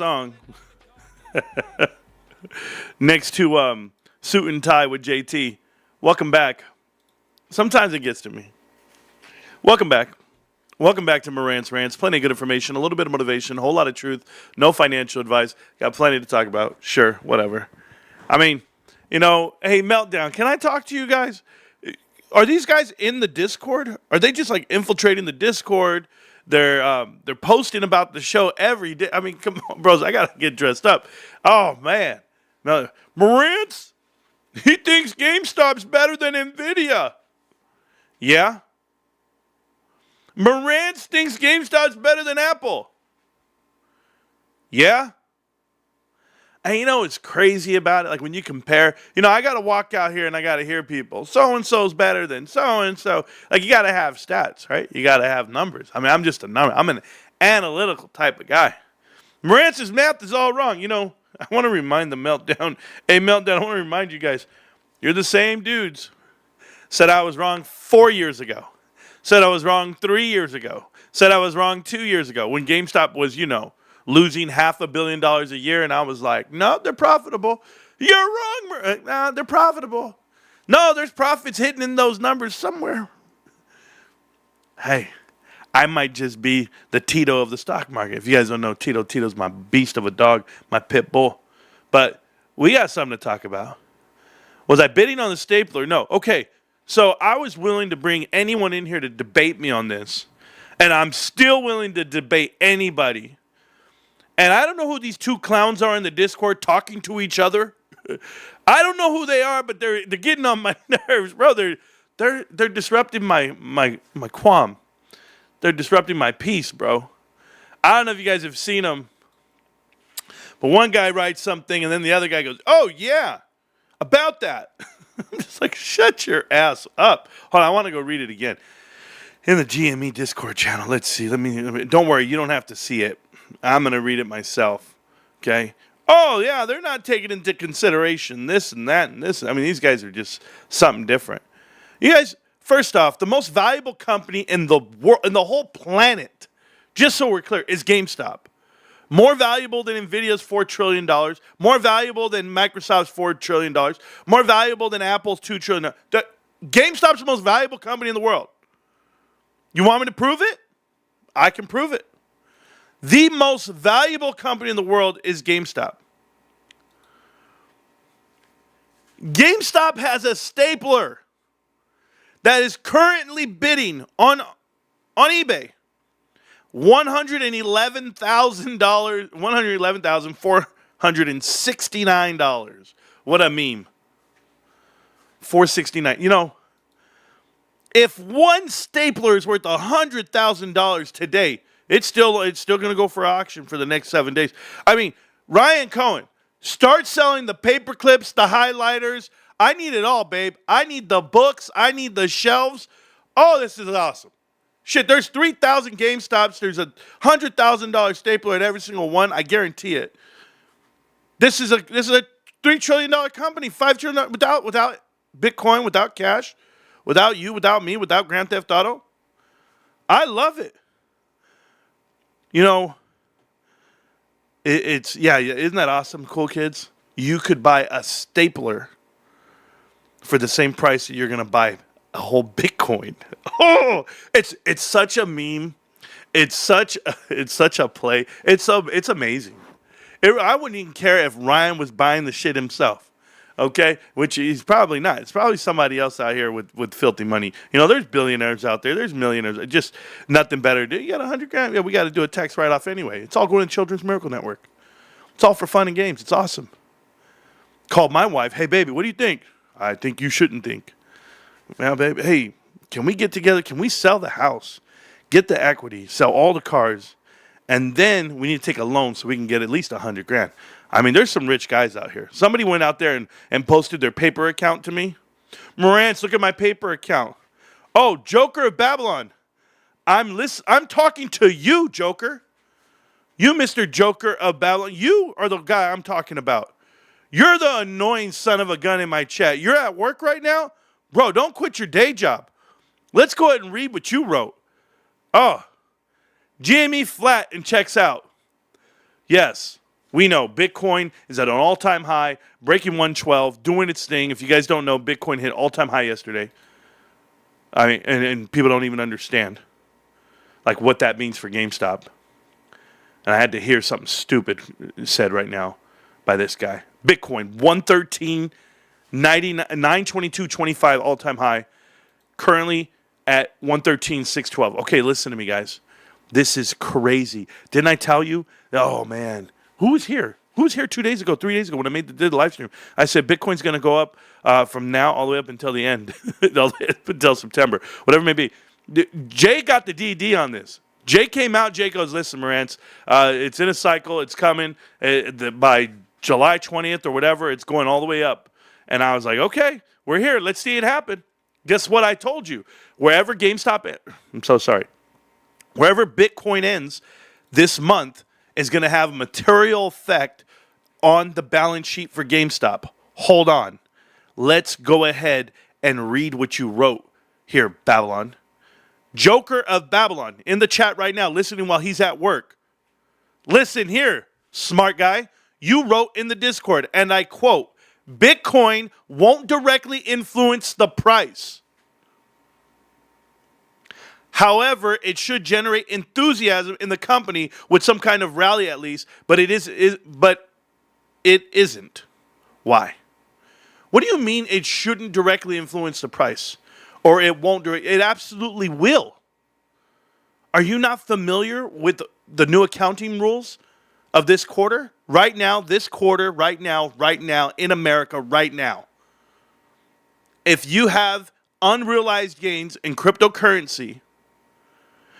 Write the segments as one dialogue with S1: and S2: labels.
S1: song next to Suit and Tie with JT. Welcome back. Sometimes it gets to me. Welcome back. Welcome back to Marantz Rantz. Plenty of good information, a little bit of motivation, a whole lot of truth, no financial advice. Got plenty to talk about. Sure, whatever. I mean, hey, Meltdown, can I talk to you guys? Are these guys in the Discord? Are they just like infiltrating the Discord? They're posting about the show every day. I mean, come on, bros. I gotta get dressed up. Oh man, Marantz, he thinks GameStop's better than Nvidia. Yeah. Marantz thinks GameStop's better than Apple. Yeah. And you know what's crazy about it? Like when you compare, I got to walk out here and I got to hear people. So-and-so's better than so-and-so. Like you got to have stats, right? You got to have numbers. I mean, I'm just a number. I'm an analytical type of guy. Marantz's math is all wrong. I want to remind the Meltdown. Hey, Meltdown, I want to remind you guys. You're the same dudes. Said I was wrong 4 years ago. Said I was wrong 3 years ago. Said I was wrong 2 years ago when GameStop was, losing $500 million a year, and I was like, no, they're profitable. You're wrong. Nah, they're profitable. No, there's profits hidden in those numbers somewhere. Hey, I might just be the Tito of the stock market. If you guys don't know Tito, Tito's my beast of a dog, my pit bull. But we got something to talk about. Was I bidding on the stapler? No. Okay, so I was willing to bring anyone in here to debate me on this, and I'm still willing to debate anybody. And I don't know who these two clowns are in the Discord talking to each other. I don't know who they are, but they're getting on my nerves, bro. They're disrupting my qualm. They're disrupting my peace, bro. I don't know if you guys have seen them, but one guy writes something, and then the other guy goes, "Oh yeah, about that." I'm just like, shut your ass up. Hold on, I want to go read it again in the GME Discord channel. Let's see. Let me. Don't worry, you don't have to see it. I'm going to read it myself, okay? Oh, yeah, they're not taking into consideration this and that and this. I mean, these guys are just something different. You guys, first off, the most valuable company in the world, in the whole planet, just so we're clear, is GameStop. More valuable than Nvidia's $4 trillion, more valuable than Microsoft's $4 trillion, more valuable than Apple's $2 trillion. GameStop's the most valuable company in the world. You want me to prove it? I can prove it. The most valuable company in the world is GameStop. GameStop has a stapler that is currently bidding on eBay $111,469. What a meme. $469. If one stapler is worth $100,000 today, it's still going to go for auction for the next 7 days. I mean, Ryan Cohen, start selling the paper clips, the highlighters. I need it all, babe. I need the books. I need the shelves. Oh, this is awesome. Shit, there's 3,000 GameStops. There's a $100,000 stapler at every single one. I guarantee it. This is a $3 trillion company, $5 trillion without Bitcoin, without cash, without you, without me, without Grand Theft Auto. I love it. Isn't that awesome, cool kids? You could buy a stapler for the same price that you're going to buy a whole Bitcoin. Oh, it's such a meme. It's such a play. It's amazing. I wouldn't even care if Ryan was buying the shit himself. Okay, which he's probably not. It's probably somebody else out here with filthy money. There's billionaires out there. There's millionaires. Just nothing better to do. You got $100,000. Yeah, we got to do a tax write-off anyway. It's all going to Children's Miracle Network. It's all for fun and games. It's awesome. Called my wife. Hey, baby, what do you think? I think you shouldn't think. Well, baby, hey, can we get together? Can we sell the house, get the equity, sell all the cars, and then we need to take a loan so we can get at least $100,000. I mean, there's some rich guys out here. Somebody went out there and posted their paper account to me. Marantz, look at my paper account. Oh, Joker of Babylon. I'm talking to you, Joker. You, Mr. Joker of Babylon. You are the guy I'm talking about. You're the annoying son of a gun in my chat. You're at work right now? Bro, don't quit your day job. Let's go ahead and read what you wrote. Oh, GME flat and checks out. Yes. We know Bitcoin is at an all-time high, breaking 112, doing its thing. If you guys don't know, Bitcoin hit all-time high yesterday. I mean, and people don't even understand like what that means for GameStop. And I had to hear something stupid said right now by this guy. Bitcoin 113, 922.25 all-time high. Currently at 113,612. Okay, listen to me, guys. This is crazy. Didn't I tell you? Oh man, who was here? Who was here 2 days ago, 3 days ago when I did the live stream? I said Bitcoin's going to go up from now all the way up until the end, until September, whatever it may be. Jay got the DD on this. Jay came out. Jay goes, listen, Marantz, it's in a cycle. It's coming by July 20th or whatever. It's going all the way up. And I was like, okay, we're here. Let's see it happen. Guess what I told you? Wherever GameStop, I'm so sorry. Wherever Bitcoin ends this month is going to have a material effect on the balance sheet for GameStop. Hold on. Let's go ahead and read what you wrote here, Babylon. Joker of Babylon in the chat right now, listening while he's at work. Listen here, smart guy. You wrote in the Discord, and I quote, Bitcoin won't directly influence the price. However, it should generate enthusiasm in the company with some kind of rally at least, but it isn't. Why? What do you mean it shouldn't directly influence the price? Or it won't it absolutely will. Are you not familiar with the new accounting rules of this quarter? Right now, this quarter, right now, in America, right now. If you have unrealized gains in cryptocurrency,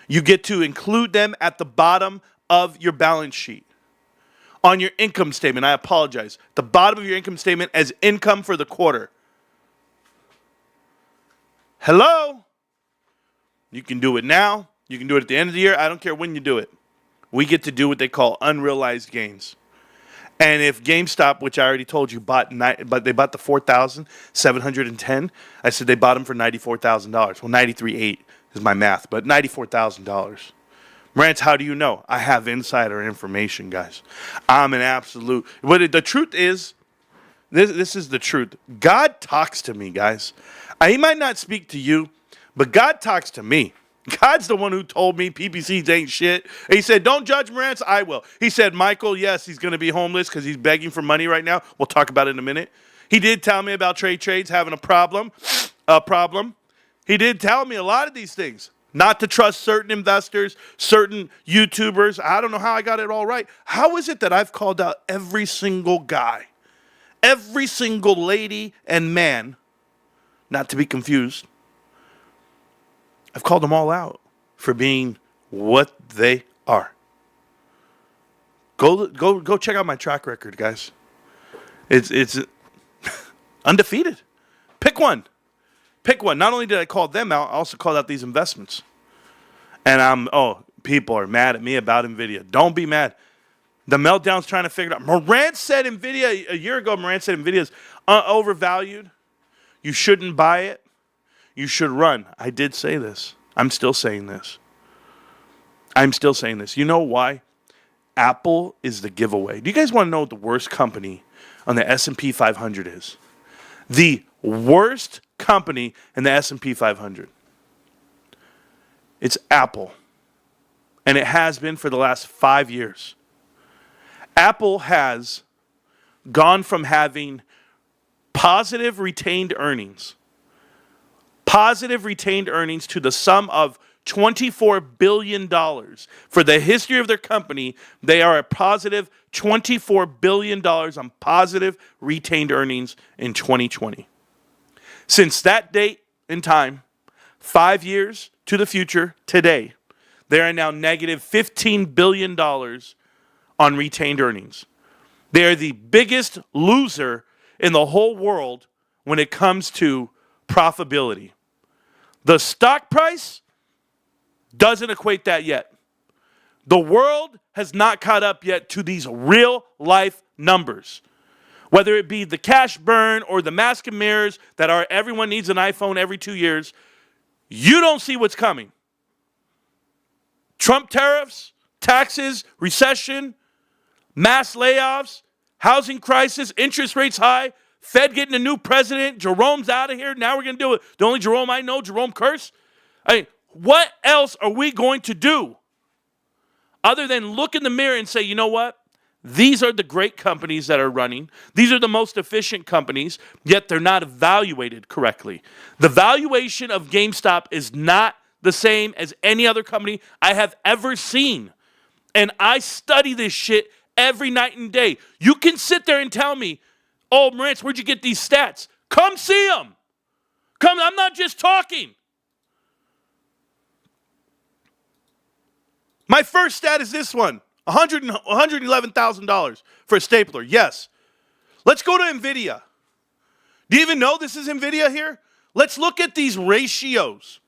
S1: you get to include them at the bottom of your balance sheet. On your income statement, I apologize. The bottom of your income statement as income for the quarter. Hello? You can do it now. You can do it at the end of the year. I don't care when you do it. We get to do what they call unrealized gains. And if GameStop, which I already told you, but they bought the 4,710, I said they bought them for $94,000. Well, 93.8 is my math, but $94,000. Marantz, how do you know? I have insider information, guys. I'm an absolute. But the truth is, this is the truth. God talks to me, guys. He might not speak to you, but God talks to me. God's the one who told me PPCs ain't shit. He said, don't judge Marantz, I will. He said, Michael, yes, he's going to be homeless because he's begging for money right now. We'll talk about it in a minute. He did tell me about trades having a problem. He did tell me a lot of these things. Not to trust certain investors, certain YouTubers. I don't know how I got it all right. How is it that I've called out every single guy, every single lady and man, not to be confused, I've called them all out for being what they are. Go check out my track record, guys. It's undefeated. Pick one. Not only did I call them out, I also called out these investments. And people are mad at me about NVIDIA. Don't be mad. The meltdown's trying to figure it out. Marantz said NVIDIA, a year ago, Marantz said NVIDIA's overvalued. You shouldn't buy it. You should run. I did say this. I'm still saying this. You know why? Apple is the giveaway. Do you guys want to know what the worst company on the S&P 500 is? The worst company in the S&P 500. It's Apple. And it has been for the last 5 years. Apple has gone from having positive retained earnings to the sum of $24 billion. For the history of their company, they are a positive $24 billion on positive retained earnings in 2020. Since that date in time, 5 years to the future, today, they are now negative $15 billion on retained earnings. They are the biggest loser in the whole world when it comes to profitability. The stock price doesn't equate that yet. The world has not caught up yet to these real life numbers. Whether it be the cash burn or the mask and mirrors that are everyone needs an iPhone every 2 years, you don't see what's coming. Trump tariffs, taxes, recession, Mass layoffs, housing crisis, interest rates high, Fed getting a new president, Jerome's out of here. Now we're going to do it. The only Jerome I know, Jerome Curse. I mean, what else are we going to do other than look in the mirror and say, you know what? These are the great companies that are running. These are the most efficient companies, yet they're not evaluated correctly. The valuation of GameStop is not the same as any other company I have ever seen. And I study this shit every night and day. You can sit there and tell me, oh, Marantz, where'd you get these stats? Come see them. Come, I'm not just talking. My first stat is this one. $111,000 for a stapler. Yes. Let's go to NVIDIA. Do you even know this is NVIDIA here? Let's look at these ratios.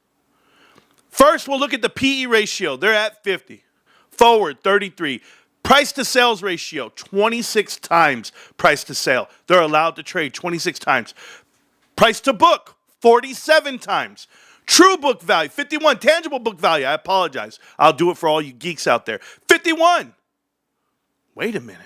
S1: First, we'll look at the PE ratio. They're at 50. Forward, 33. Price to sales ratio, 26 times price to sale. They're allowed to trade 26 times. Price to book, 47 times. True book value, 51. Tangible book value, I apologize. I'll do it for all you geeks out there. 51. Wait a minute.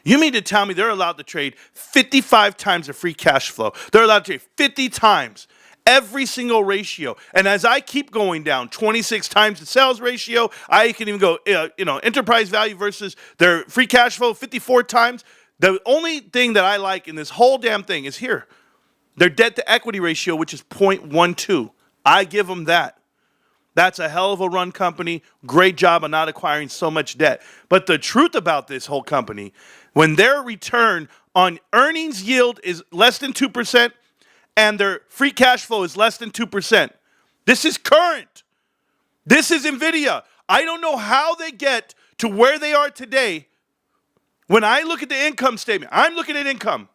S1: You mean to tell me they're allowed to trade 55 times the free cash flow? They're allowed to trade 50 times every single ratio. And as I keep going down, 26 times the sales ratio, I can even go, enterprise value versus their free cash flow, 54 times. The only thing that I like in this whole damn thing is here. Their debt to equity ratio, which is 0.12. I give them that. That's a hell of a run company. Great job on not acquiring so much debt. But the truth about this whole company, when their return on earnings yield is less than 2% and their free cash flow is less than 2%, this is current. This is NVIDIA. I don't know how they get to where they are today. When I look at the income statement, I'm looking at income.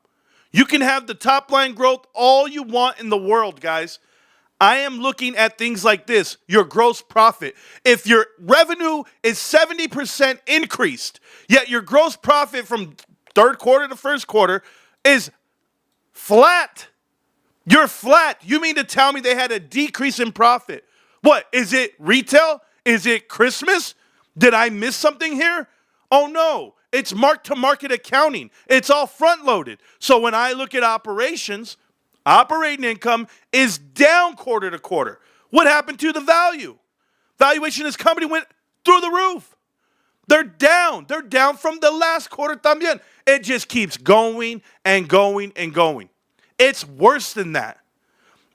S1: You can have the top line growth all you want in the world, guys. I am looking at things like this, your gross profit. If your revenue is 70% increased, yet your gross profit from third quarter to first quarter is flat, you're flat. You mean to tell me they had a decrease in profit? What, is it retail? Is it Christmas? Did I miss something here? Oh no, it's mark-to-market accounting. It's all front-loaded. So when I look at operations, operating income is down quarter to quarter. What happened to the value? Valuation of this company went through the roof. They're down. They're down from the last quarter también. It just keeps going and going and going. It's worse than that.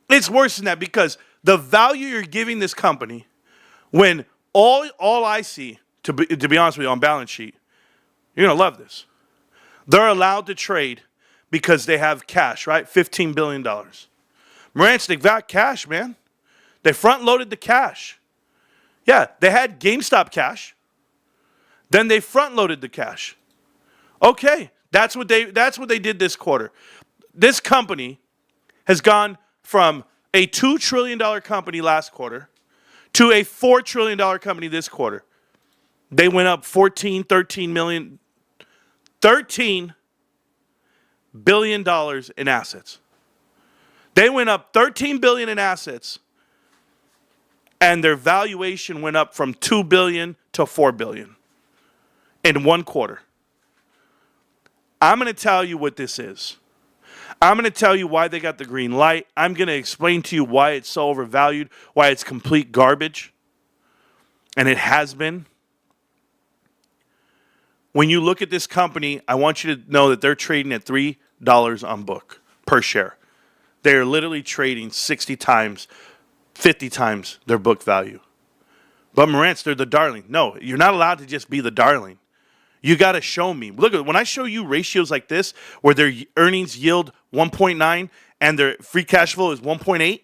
S1: It's worse than that because the value you're giving this company, when all I see, to be honest with you, on balance sheet, you're going to love this. They're allowed to trade because they have cash, right? $15 billion. Marantz, they got cash, man. They front-loaded the cash. Yeah, they had GameStop cash. Then they front-loaded the cash. Okay, that's what they did this quarter. This company has gone from a $2 trillion company last quarter to a $4 trillion company this quarter. They went up $13 billion in assets. They went up $13 billion in assets, and their valuation went up from $2 billion to $4 billion in one quarter. I'm going to tell you what this is. I'm going to tell you why they got the green light. I'm going to explain to you why it's so overvalued, why it's complete garbage, and it has been. When you look at this company, I want you to know that they're trading at $3 on book per share. They're literally trading 60 times, 50 times their book value. But Marantz, they're the darling. No, you're not allowed to just be the darling. You got to show me. Look, when I show you ratios like this, where their earnings yield 1.9 and their free cash flow is 1.8,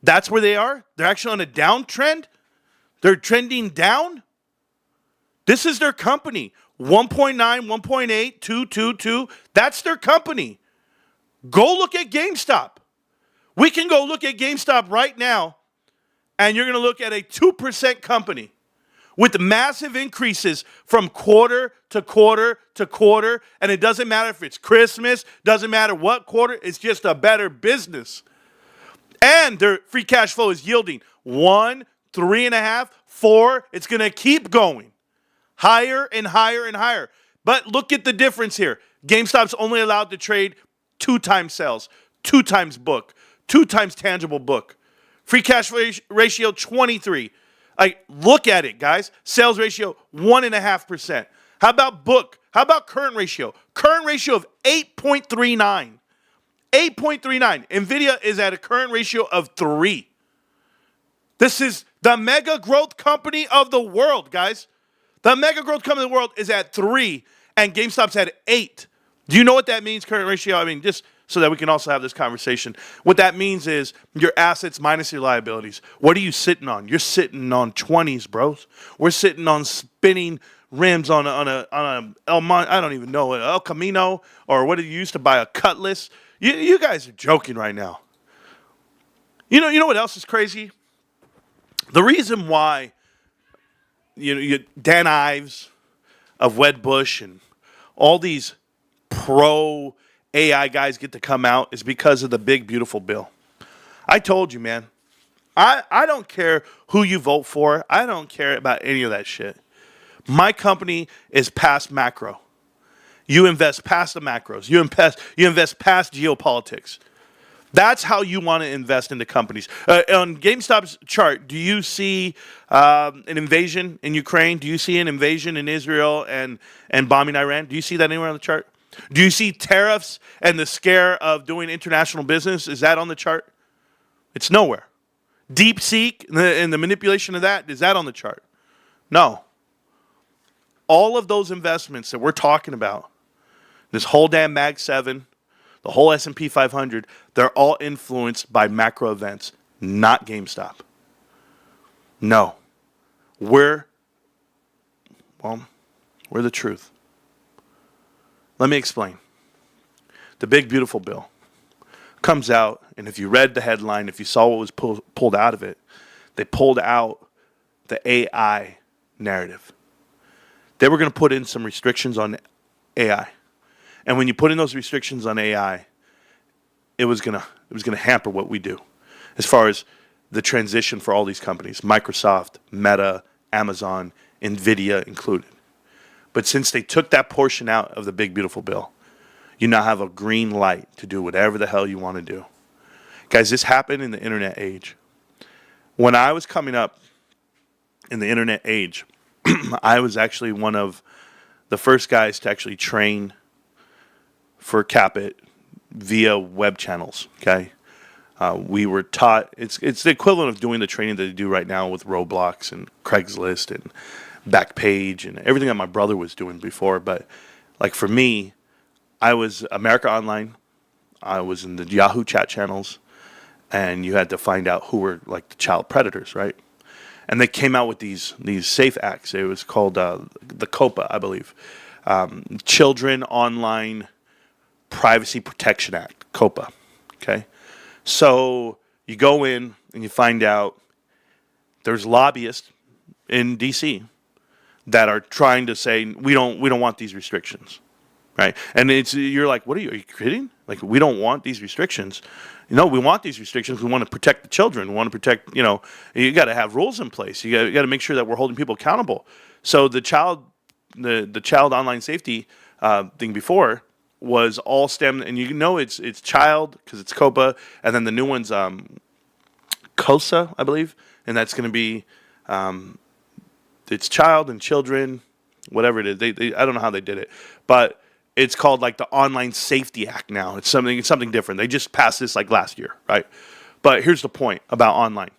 S1: that's where they are. They're actually on a downtrend. They're trending down. This is their company. 1.9, 1.8, 2. That's their company. Go look at GameStop. We can go look at GameStop right now, and you're going to look at a 2% company with massive increases from quarter to quarter to quarter, and it doesn't matter if it's Christmas, doesn't matter what quarter, it's just a better business. And their free cash flow is yielding 1, 3.5, 4. It's going to keep going higher and higher and higher. But look at the difference here. GameStop's only allowed to trade 2 times sales, 2 times book, 2 times tangible book. Free cash ratio 23. Like, look at it, guys. Sales ratio 1.5%. How about book? How about current ratio? Current ratio of 8.39. 8.39. NVIDIA is at a current ratio of 3. This is the mega growth company of the world, guys. The mega growth company of the world is at 3, and GameStop's at 8. Do you know what that means, current ratio? I mean, just so that we can also have this conversation. What that means is your assets minus your liabilities. What are you sitting on? You're sitting on 20s, bros. We're sitting on spinning rims on a I don't even know, El Camino, or what did you used to buy, a Cutlass? You guys are joking right now. You know what else is crazy? The reason why Dan Ives of Wedbush and all these pro AI guys get to come out is because of the big, beautiful bill. I told you, man. I don't care who you vote for. I don't care about any of that shit. My company is past macro. You invest past the macros. You invest past geopolitics. That's how you want to invest into companies. On GameStop's chart, do you see an invasion in Ukraine? Do you see an invasion in Israel and bombing Iran? Do you see that anywhere on the chart? Do you see tariffs and the scare of doing international business? Is that on the chart? It's nowhere. DeepSeek and the manipulation of that, is that on the chart? No. All of those investments that we're talking about, this whole damn Mag 7, the whole S&P 500, they're all influenced by macro events, not GameStop. No. We're the truth. Let me explain. The big, beautiful bill comes out, and if you read the headline, if you saw what was pulled out of it, they pulled out the AI narrative. They were going to put in some restrictions on AI. And when you put in those restrictions on AI, it was going to hamper what we do as far as the transition for all these companies, Microsoft, Meta, Amazon, NVIDIA included. But since they took that portion out of the big, beautiful bill, you now have a green light to do whatever the hell you want to do. Guys, this happened in the internet age. When I was coming up in the internet age, I was actually one of the first guys to actually train for Capit via web channels, okay? We were taught, it's the equivalent of doing the training that they do right now with Roblox and Craigslist and Backpage and everything that my brother was doing before. But like for me, I was America Online. I was in the Yahoo chat channels, and you had to find out who were like the child predators, right? And they came out with these safe acts. It was called the COPA, I believe, Children Online Privacy Protection Act, COPA. Okay, so you go in and you find out there's lobbyists in D.C. that are trying to say we don't want these restrictions, right? And you're like, are you kidding? Like, we don't want these restrictions. No, we want these restrictions. We want to protect the children. We want to protect, you got to have rules in place. You got to make sure that we're holding people accountable. So the child online safety thing before was all STEM, and it's child because it's COPA, and then the new one's COSA, I believe, and that's going to be it's child and children, whatever it is. They I don't know how they did it, but it's called like the Online Safety Act now. It's something different. They just passed this like last year, right? But here's the point about online.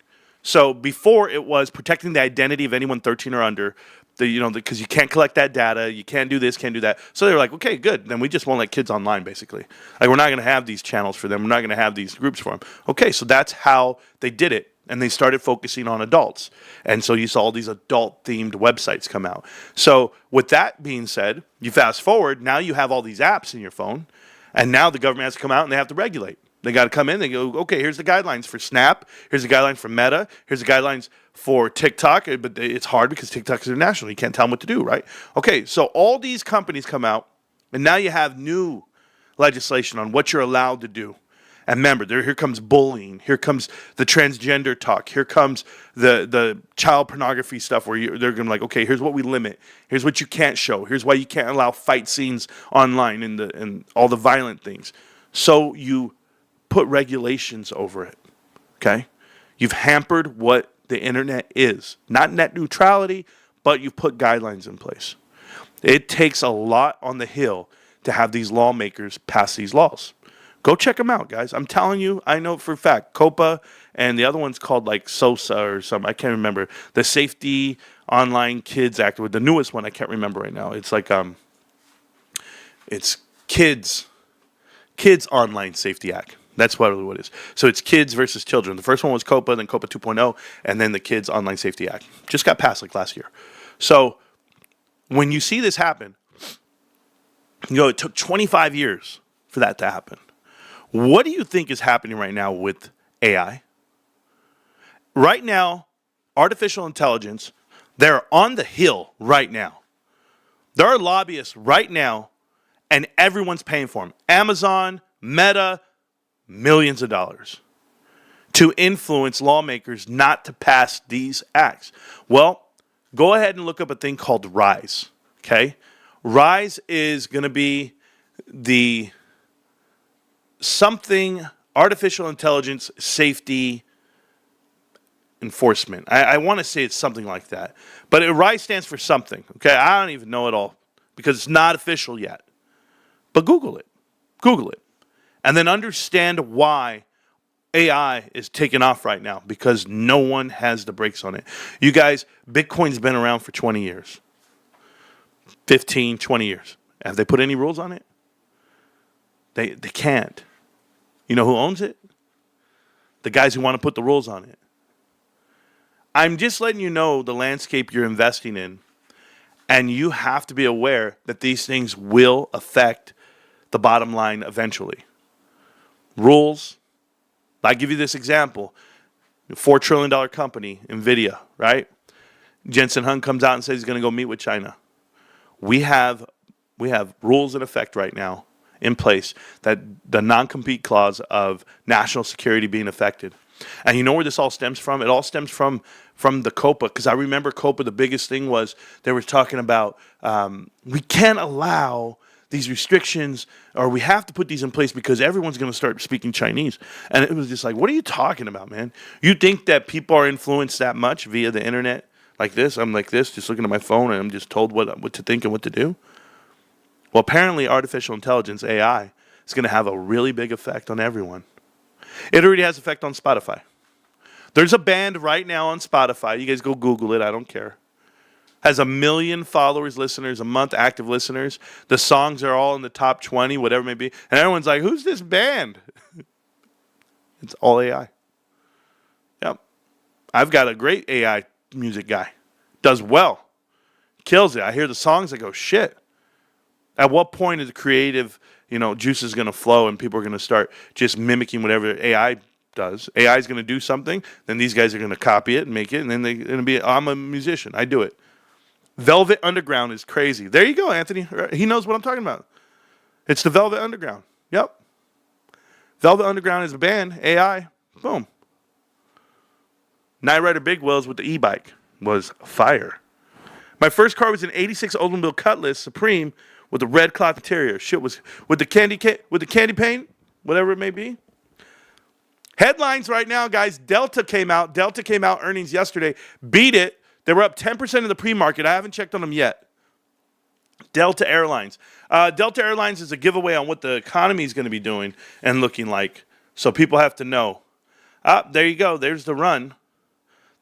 S1: So before it was protecting the identity of anyone 13 or under, because you can't collect that data, you can't do this, can't do that. So they were like, okay, good. Then we just won't let kids online, basically. Like, we're not going to have these channels for them. We're not going to have these groups for them. Okay, so that's how they did it. And they started focusing on adults. And so you saw all these adult-themed websites come out. So with that being said, you fast forward, now you have all these apps in your phone, and now the government has to come out and they have to regulate. They got to come in, they go, okay, here's the guidelines for Snap, here's the guidelines for Meta, here's the guidelines for TikTok, but it's hard because TikTok is international. You can't tell them what to do, right? Okay, so all these companies come out, and now you have new legislation on what you're allowed to do. And remember, here comes bullying. Here comes the transgender talk. Here comes the child pornography stuff where they're going to be like, okay, here's what we limit. Here's what you can't show. Here's why you can't allow fight scenes online and all the violent things. So you put regulations over it, okay? You've hampered what the internet is. Not net neutrality, but you've put guidelines in place. It takes a lot on the Hill to have these lawmakers pass these laws. Go check them out, guys. I'm telling you, I know for a fact. COPA and the other one's called like SOSA or something. I can't remember. The Safety Online Kids Act, with the newest one, I can't remember right now. It's like it's Kids Online Safety Act. That's what it is. So it's kids versus children. The first one was COPA, then COPA 2.0, and then the Kids Online Safety Act. Just got passed like last year. So when you see this happen, it took 25 years for that to happen. What do you think is happening right now with AI? Right now, artificial intelligence, they're on the Hill right now. There are lobbyists right now, and everyone's paying for them. Amazon, Meta, millions of dollars to influence lawmakers not to pass these acts. Well, go ahead and look up a thing called RISE, okay? RISE is going to be the something artificial intelligence safety enforcement. I want to say it's something like that. But RISE stands for something, okay? I don't even know it all because it's not official yet. But Google it. Google it. And then understand why AI is taking off right now, because no one has the brakes on it. You guys, Bitcoin's been around for 20 years. 15, 20 years. Have they put any rules on it? They can't. You know who owns it? The guys who want to put the rules on it. I'm just letting you know the landscape you're investing in, and you have to be aware that these things will affect the bottom line eventually. Rules. I give you this example. $4 trillion company, NVIDIA, right? Jensen Huang comes out and says he's going to go meet with China. We have rules in effect right now in place that the non-compete clause of national security being affected. And you know where this all stems from? It all stems from the COPA, because I remember COPA, the biggest thing was they were talking about we can't allow these restrictions, or we have to put these in place because everyone's going to start speaking Chinese. And it was just like, what are you talking about, man? You think that people are influenced that much via the internet like this? I'm like this, just looking at my phone, and I'm just told what to think and what to do. Well, apparently artificial intelligence, AI, is going to have a really big effect on everyone. It already has effect on Spotify. There's a band right now on Spotify. You guys go Google it. I don't care. Has 1 million followers, listeners a month, active listeners. The songs are all in the top 20, whatever it may be. And everyone's like, who's this band? It's all AI. Yep. I've got a great AI music guy. Does well. Kills it. I hear the songs, I go, shit. At what point is the creative, juice is going to flow and people are going to start just mimicking whatever AI does? AI is going to do something, then these guys are going to copy it and make it, and then they're going to be, I'm a musician, I do it. Velvet Underground is crazy. There you go, Anthony. He knows what I'm talking about. It's the Velvet Underground. Yep. Velvet Underground is a band, AI. Boom. Night Rider Big Wheels with the e-bike was fire. My first car was an 86 Oldsmobile Cutlass Supreme with a red cloth interior. Shit was with the candy paint, whatever it may be. Headlines right now, guys. Delta came out. Earnings yesterday. Beat it. They were up 10% in the pre-market. I haven't checked on them yet. Delta Airlines. Delta Airlines is a giveaway on what the economy is going to be doing and looking like. So people have to know. There you go. There's the run.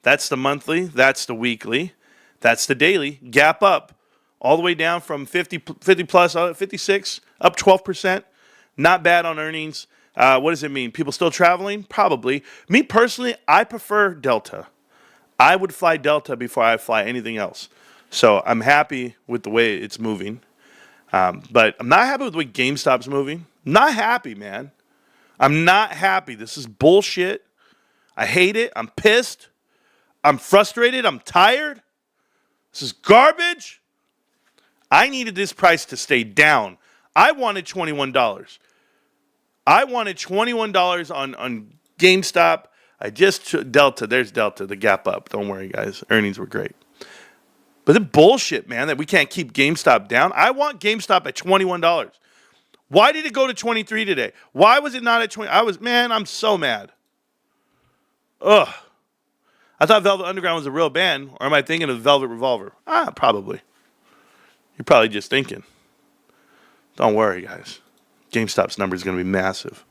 S1: That's the monthly. That's the weekly. That's the daily. Gap up. All the way down from 50 plus, 56, up 12%. Not bad on earnings. What does it mean? People still traveling? Probably. Me personally, I prefer Delta. I would fly Delta before I fly anything else. So I'm happy with the way it's moving. But I'm not happy with the way GameStop's moving. Not happy, man. I'm not happy. This is bullshit. I hate it. I'm pissed. I'm frustrated. I'm tired. This is garbage. I needed this price to stay down. I wanted $21. I wanted $21 on GameStop. I just Delta. There's Delta, the gap up. Don't worry, guys. Earnings were great. But the bullshit, man, that we can't keep GameStop down. I want GameStop at $21. Why did it go to 23 today? Why was it not at 20? I'm so mad. Ugh. I thought Velvet Underground was a real band, or am I thinking of Velvet Revolver? Probably. You're probably just thinking. Don't worry, guys. GameStop's number is going to be massive.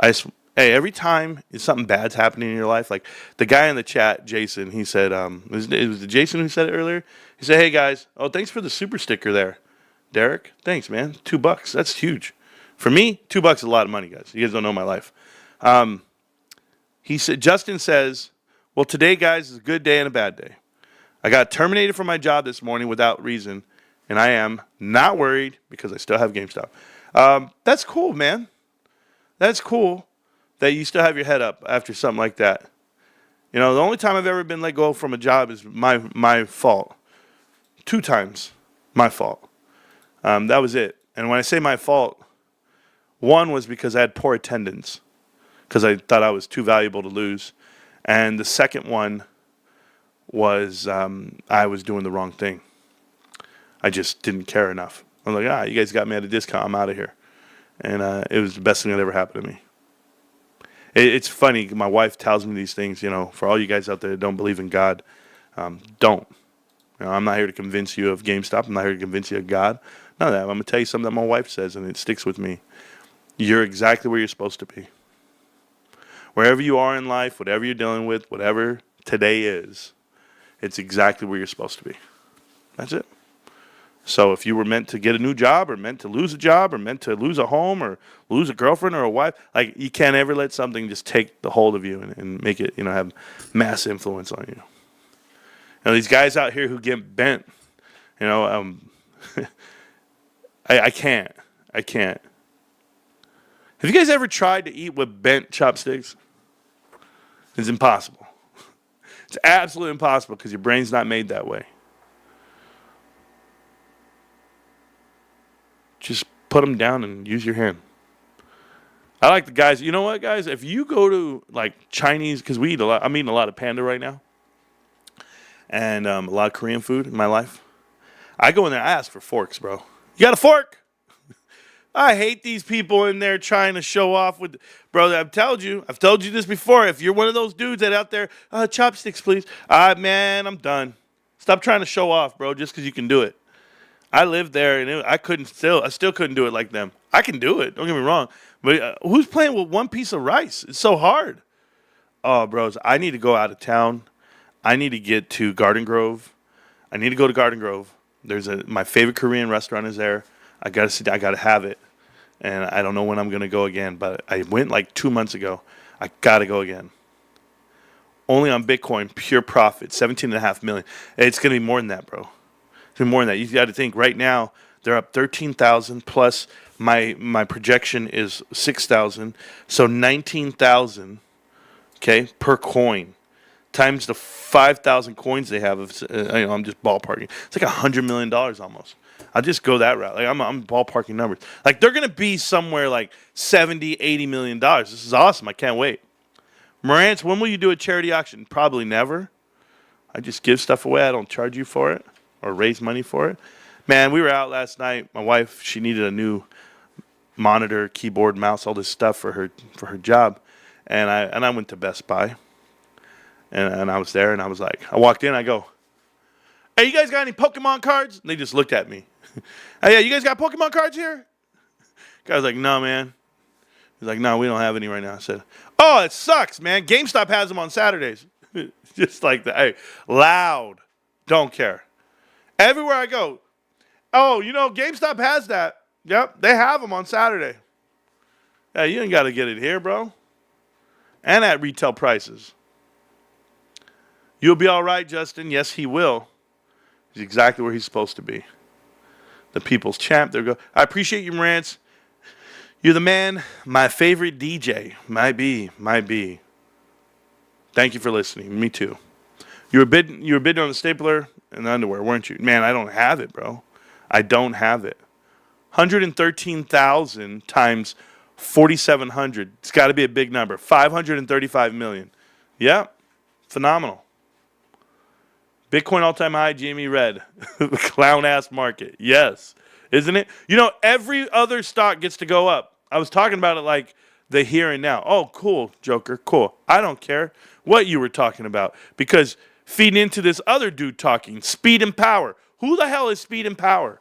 S1: Hey, every time something bad's happening in your life, like the guy in the chat, Jason, he said, it was Jason who said it earlier. He said, hey guys, thanks for the super sticker there. Derek, thanks, man. $2. That's huge. For me, $2 is a lot of money, guys. You guys don't know my life. He said, Justin says, well, today, guys, is a good day and a bad day. I got terminated from my job this morning without reason, and I am not worried because I still have GameStop. That's cool, man. That's cool that you still have your head up after something like that. You know, the only time I've ever been let go from a job is my fault. 2 times my fault. That was it. And when I say my fault, one was because I had poor attendance because I thought I was too valuable to lose. And the second one was I was doing the wrong thing. I just didn't care enough. I was like, you guys got me at a discount. I'm out of here. And it was the best thing that ever happened to me. It's funny. My wife tells me these things, you know, for all you guys out there that don't believe in God, don't. You know, I'm not here to convince you of GameStop. I'm not here to convince you of God. None of that. I'm going to tell you something that my wife says, and it sticks with me. You're exactly where you're supposed to be. Wherever you are in life, whatever you're dealing with, whatever today is, it's exactly where you're supposed to be. That's it. So if you were meant to get a new job or meant to lose a job or meant to lose a home or lose a girlfriend or a wife, like you can't ever let something just take the hold of you and make it, you know, have mass influence on you. You know, these guys out here who get bent, you know, I can't. Have you guys ever tried to eat with bent chopsticks? It's impossible. It's absolutely impossible because your brain's not made that way. Just put them down and use your hand. I like the guys. You know what, guys? If you go to like Chinese, because we eat a lot. I'm eating a lot of panda right now, and a lot of Korean food in my life. I go in there. I ask for forks, bro. You got a fork? I hate these people in there trying to show off with, brother. I've told you this before. If you're one of those dudes that out there, chopsticks, please. Man, I'm done. Stop trying to show off, bro, just because you can do it. I lived there, and I still couldn't do it like them. I can do it. Don't get me wrong. But who's playing with one piece of rice? It's so hard. Oh, bros, I need to go out of town. I need to get to Garden Grove. I need to go to Garden Grove. My favorite Korean restaurant is there. I gotta have it. And I don't know when I'm gonna go again, but I went like 2 months ago. I gotta go again. Only on Bitcoin, pure profit, 17.5 million. It's gonna be more than that, bro. More than that. You got to think right now they're up 13,000 plus my projection is 6,000, so 19,000, okay, per coin times the 5,000 coins they have. I'm just ballparking. It's like $100 million almost. I'll just go that route. Like I'm ballparking numbers. Like they're gonna be somewhere like 70, 80 million dollars. This is awesome. I can't wait. Marantz, when will you do a charity auction? Probably never. I just give stuff away. I don't charge you for it or raise money for it. Man, we were out last night. My wife, she needed a new monitor, keyboard, mouse, all this stuff for her job. And I went to Best Buy. And I was there and I was like, I walked in, I go, hey, you guys got any Pokemon cards? And they just looked at me. Hey, yeah, you guys got Pokemon cards here? Guy was like, no, man. He's like, no, we don't have any right now. I said, oh, it sucks, man. GameStop has them on Saturdays. Just like that. Hey, loud. Don't care. Everywhere I go, oh, you know, GameStop has that. Yep, they have them on Saturday. Hey, you ain't got to get it here, bro. And at retail prices. You'll be all right, Justin. Yes, he will. He's exactly where he's supposed to be. The people's champ. There we go. I appreciate you, Marantz. You're the man. My favorite DJ. Might be. Thank you for listening. Me too. You were bidding on the stapler and the underwear, weren't you? Man, I don't have it, bro. I don't have it. 113,000 times 4,700. It's got to be a big number. 535 million. Yeah, phenomenal. Bitcoin all-time high, Jamie Red. Clown-ass market. Yes. Isn't it? You know, every other stock gets to go up. I was talking about it like the here and now. Oh, cool, Joker. Cool. I don't care what you were talking about because feeding into this other dude talking, speed and power. Who the hell is speed and power?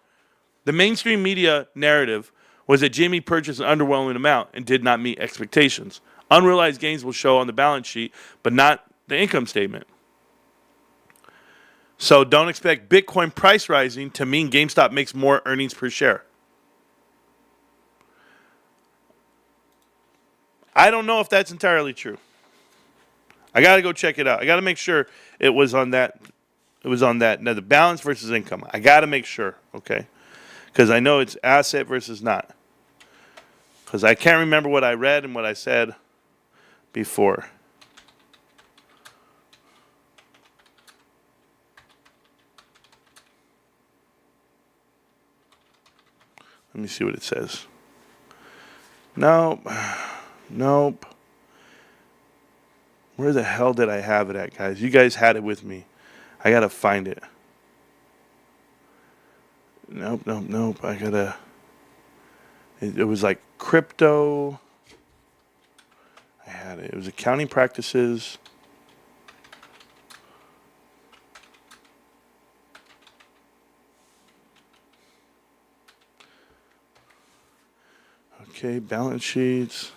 S1: The mainstream media narrative was that Jamie purchased an underwhelming amount and did not meet expectations. Unrealized gains will show on the balance sheet, but not the income statement. So don't expect Bitcoin price rising to mean GameStop makes more earnings per share. I don't know if that's entirely true. I got to go check it out. I got to make sure it was on that. It was on that. Now, the balance versus income. I got to make sure, okay? Because I know it's asset versus not. Because I can't remember what I read and what I said before. Let me see what it says. Nope. Nope. Where the hell did I have it at, guys? You guys had it with me. I got to find it. Nope. I got to... It was like crypto. I had it. It was accounting practices. Okay, balance sheets.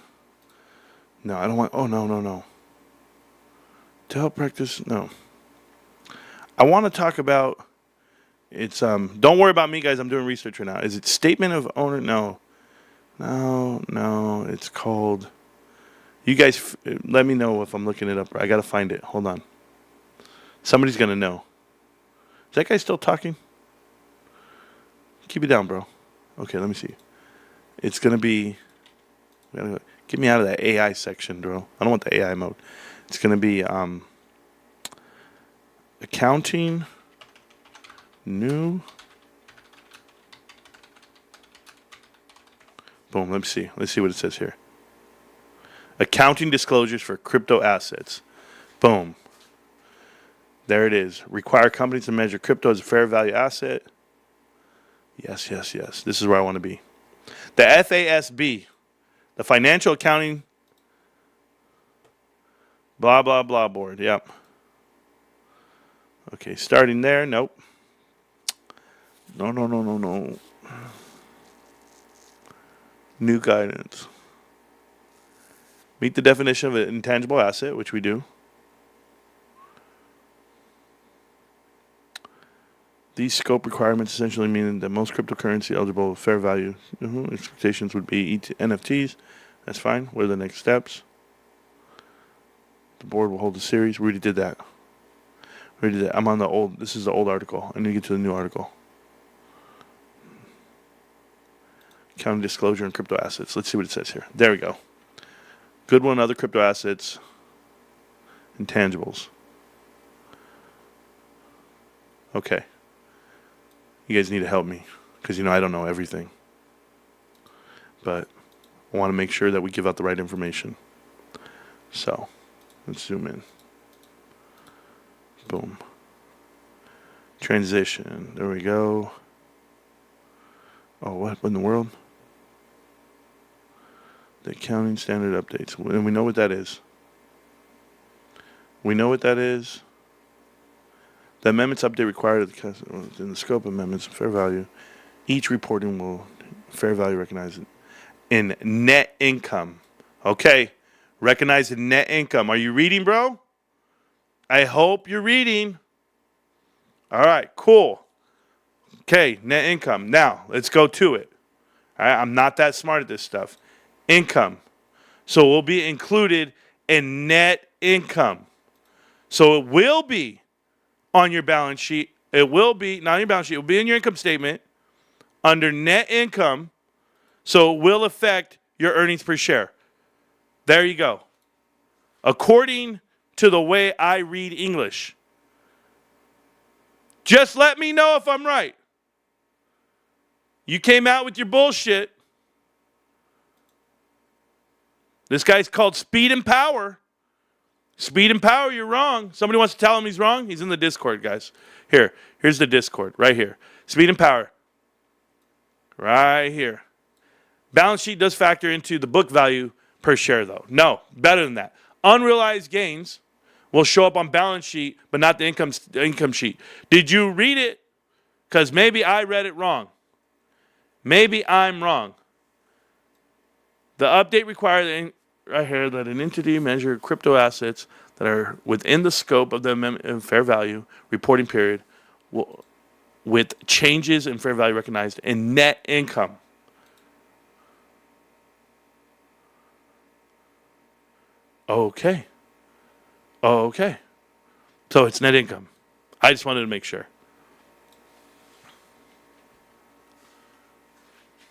S1: No, I don't want... Oh, no. To help practice... No. I want to talk about... It's... Don't worry about me, guys. I'm doing research right now. Is it statement of owner? No. No. It's called... You guys let me know if I'm looking it up. I got to find it. Hold on. Somebody's going to know. Is that guy still talking? Keep it down, bro. Okay, let me see. It's going to be... Get me out of that AI section, bro. I don't want the AI mode. It's going to be accounting, new. Boom, let me see. Let's see what it says here. Accounting disclosures for crypto assets. Boom. There it is. Require companies to measure crypto as a fair value asset. Yes. This is where I want to be. The FASB, the Financial Accounting blah, blah, blah board. Yep. Okay, starting there. Nope. No. New guidance. Meet the definition of an intangible asset, which we do. These scope requirements essentially mean that most cryptocurrency eligible fair value expectations would be NFTs. That's fine. What are the next steps? The board will hold a series. We already did that. I'm on the old. This is the old article. I need to get to the new article. Accounting disclosure and crypto assets. Let's see what it says here. There we go. Goodwill and other crypto assets. Intangibles. Okay. You guys need to help me because, I don't know everything. But I want to make sure that we give out the right information. So, let's zoom in. Boom. Transition. There we go. Oh, what in the world? The accounting standard updates. And we know what that is. The amendments update required in the scope of amendments fair value. Each reporting will fair value recognize it in net income. Okay, recognize the net income. Are you reading, bro? I hope you're reading. All right, cool. Okay, net income. Now, let's go to it. All right, I'm not that smart at this stuff. Income. So it will be included in net income. So it will be on your balance sheet. It will be, not on your balance sheet, it will be in your income statement under net income. So it will affect your earnings per share. There you go. According to the way I read English. Just let me know if I'm right. You came out with your bullshit. This guy's called Speed and Power. Speed and Power, you're wrong. Somebody wants to tell him he's wrong? He's in the Discord, guys. Here's the Discord, right here. Speed and Power. Right here. Balance sheet does factor into the book value per share, though. No, better than that. Unrealized gains will show up on balance sheet, but not the income sheet. Did you read it? Because maybe I read it wrong. Maybe I'm wrong. The update requires right here that an entity measure crypto assets that are within the scope of the fair value reporting period with changes in fair value recognized in net income. Okay. So it's net income. I just wanted to make sure.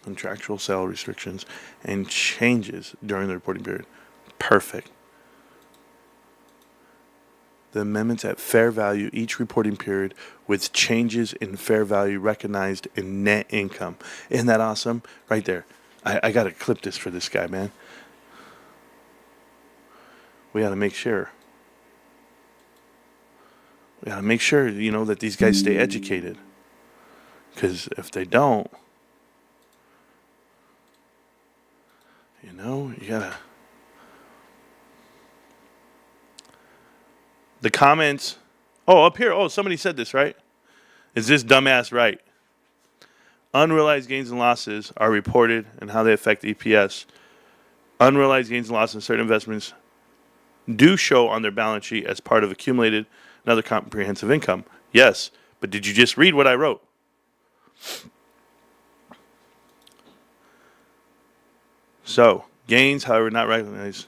S1: Contractual sale restrictions and changes during the reporting period. Perfect. The amendments at fair value each reporting period with changes in fair value recognized in net income. Isn't that awesome? Right there. I got to clip this for this guy, man. We got to make sure. We got to make sure, that these guys stay educated. Because if they don't, you got to. The comments. Oh, up here. Oh, somebody said this, right? Is this dumbass right? Unrealized gains and losses are reported and how they affect EPS. Unrealized gains and losses in certain investments do show on their balance sheet as part of accumulated and other comprehensive income. Yes, but did you just read what I wrote? So, gains, however, not recognized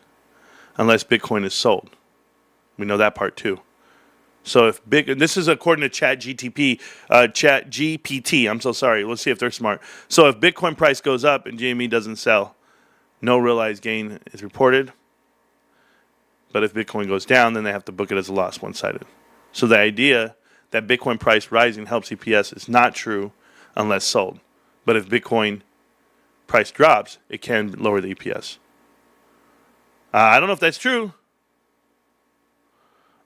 S1: unless Bitcoin is sold. We know that part too. So if this is according to ChatGPT, I'm so sorry. Let's see if they're smart. So if Bitcoin price goes up and GME doesn't sell, no realized gain is reported. But if Bitcoin goes down, then they have to book it as a loss, one-sided. So the idea that Bitcoin price rising helps EPS is not true unless sold. But if Bitcoin price drops, it can lower the EPS. I don't know if that's true.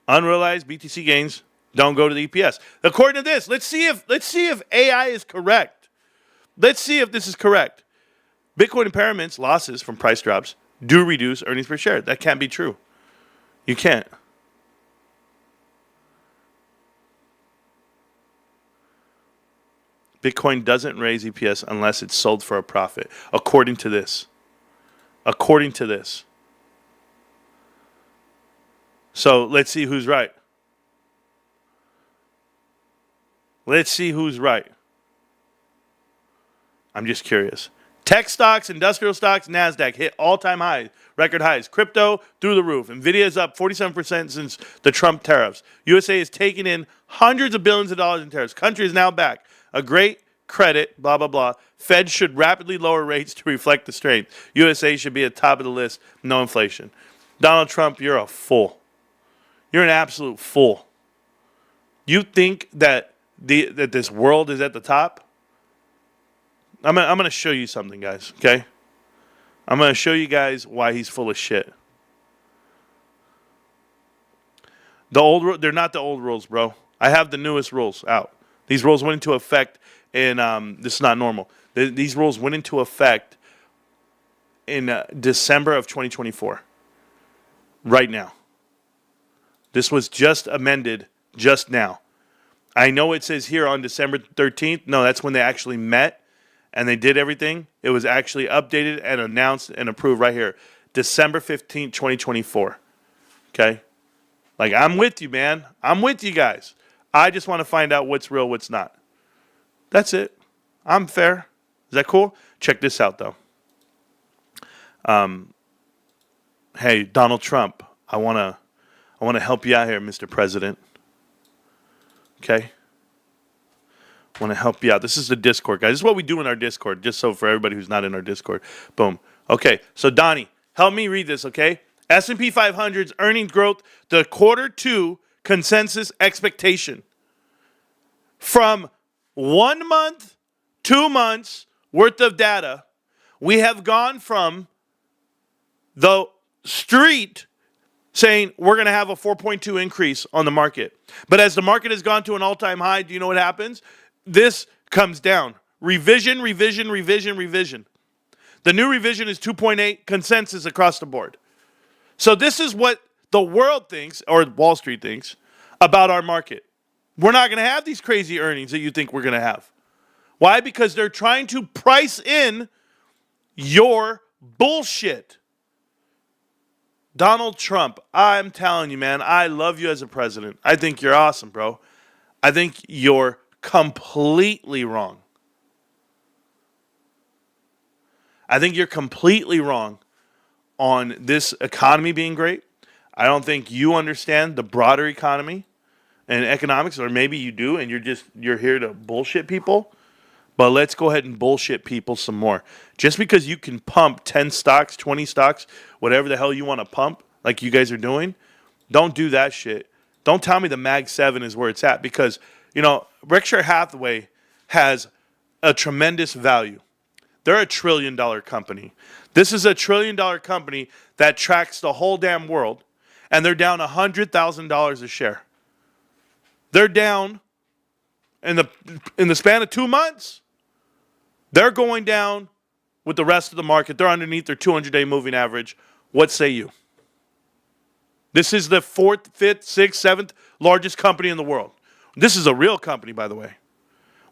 S1: Unrealized BTC gains don't go to the EPS. According to this, let's see if AI is correct. Let's see if this is correct. Bitcoin impairments, losses from price drops, do reduce earnings per share. That can't be true. You can't. Bitcoin doesn't raise EPS unless it's sold for a profit, according to this. According to this. So let's see who's right. Let's see who's right. I'm just curious. Tech stocks, industrial stocks, NASDAQ hit all-time highs, record highs. Crypto through the roof. Nvidia is up 47% since the Trump tariffs. USA is taking in hundreds of billions of dollars in tariffs. Country is now back. A great credit, blah, blah, blah. Fed should rapidly lower rates to reflect the strength. USA should be at the top of the list. No inflation. Donald Trump, you're a fool. You're an absolute fool. You think that that this world is at the top? I'm going to show you something, guys, okay? I'm going to show you guys why he's full of shit. They're not the old rules, bro. I have the newest rules out. These rules went into effect in, this is not normal. These rules went into effect in December of 2024. Right now. This was just amended just now. I know it says here on December 13th. No, that's when they actually met and they did everything. It was actually updated and announced and approved right here. December 15th, 2024. Okay? Like, I'm with you, man. I'm with you guys. I just want to find out what's real, what's not. That's it. I'm fair. Is that cool? Check this out, though. Hey, Donald Trump, I want to help you out here, Mr. President. Okay? I want to help you out. This is the Discord, guys. This is what we do in our Discord, just so for everybody who's not in our Discord. Boom. Okay, so Donnie, help me read this, okay? S&P 500's earnings growth, the quarter two consensus expectation. From 1 month, 2 months worth of data, we have gone from the street saying we're going to have a 4.2 increase on the market. But as the market has gone to an all-time high, do you know what happens? This comes down. Revision, revision, revision, revision. The new revision is 2.8 consensus across the board. So this is what the world thinks, or Wall Street thinks, about our market. We're not going to have these crazy earnings that you think we're going to have. Why? Because they're trying to price in your bullshit. Donald Trump, I'm telling you, man, I love you as a president. I think you're awesome, bro. I think you're completely wrong. I think you're completely wrong on this economy being great. I don't think you understand the broader economy and economics, or maybe you do, and you're here to bullshit people. But let's go ahead and bullshit people some more. Just because you can pump 10 stocks, 20 stocks, whatever the hell you want to pump, like you guys are doing, don't do that shit. Don't tell me the Mag 7 is where it's at, because, Berkshire Hathaway has a tremendous value. They're a $1 trillion company. This is a $1 trillion company that tracks the whole damn world, and they're down $100,000 a share. They're down in the span of 2 months. They're going down with the rest of the market. They're underneath their 200-day moving average. What say you? This is the 4th, 5th, 6th, 7th largest company in the world. This is a real company, by the way.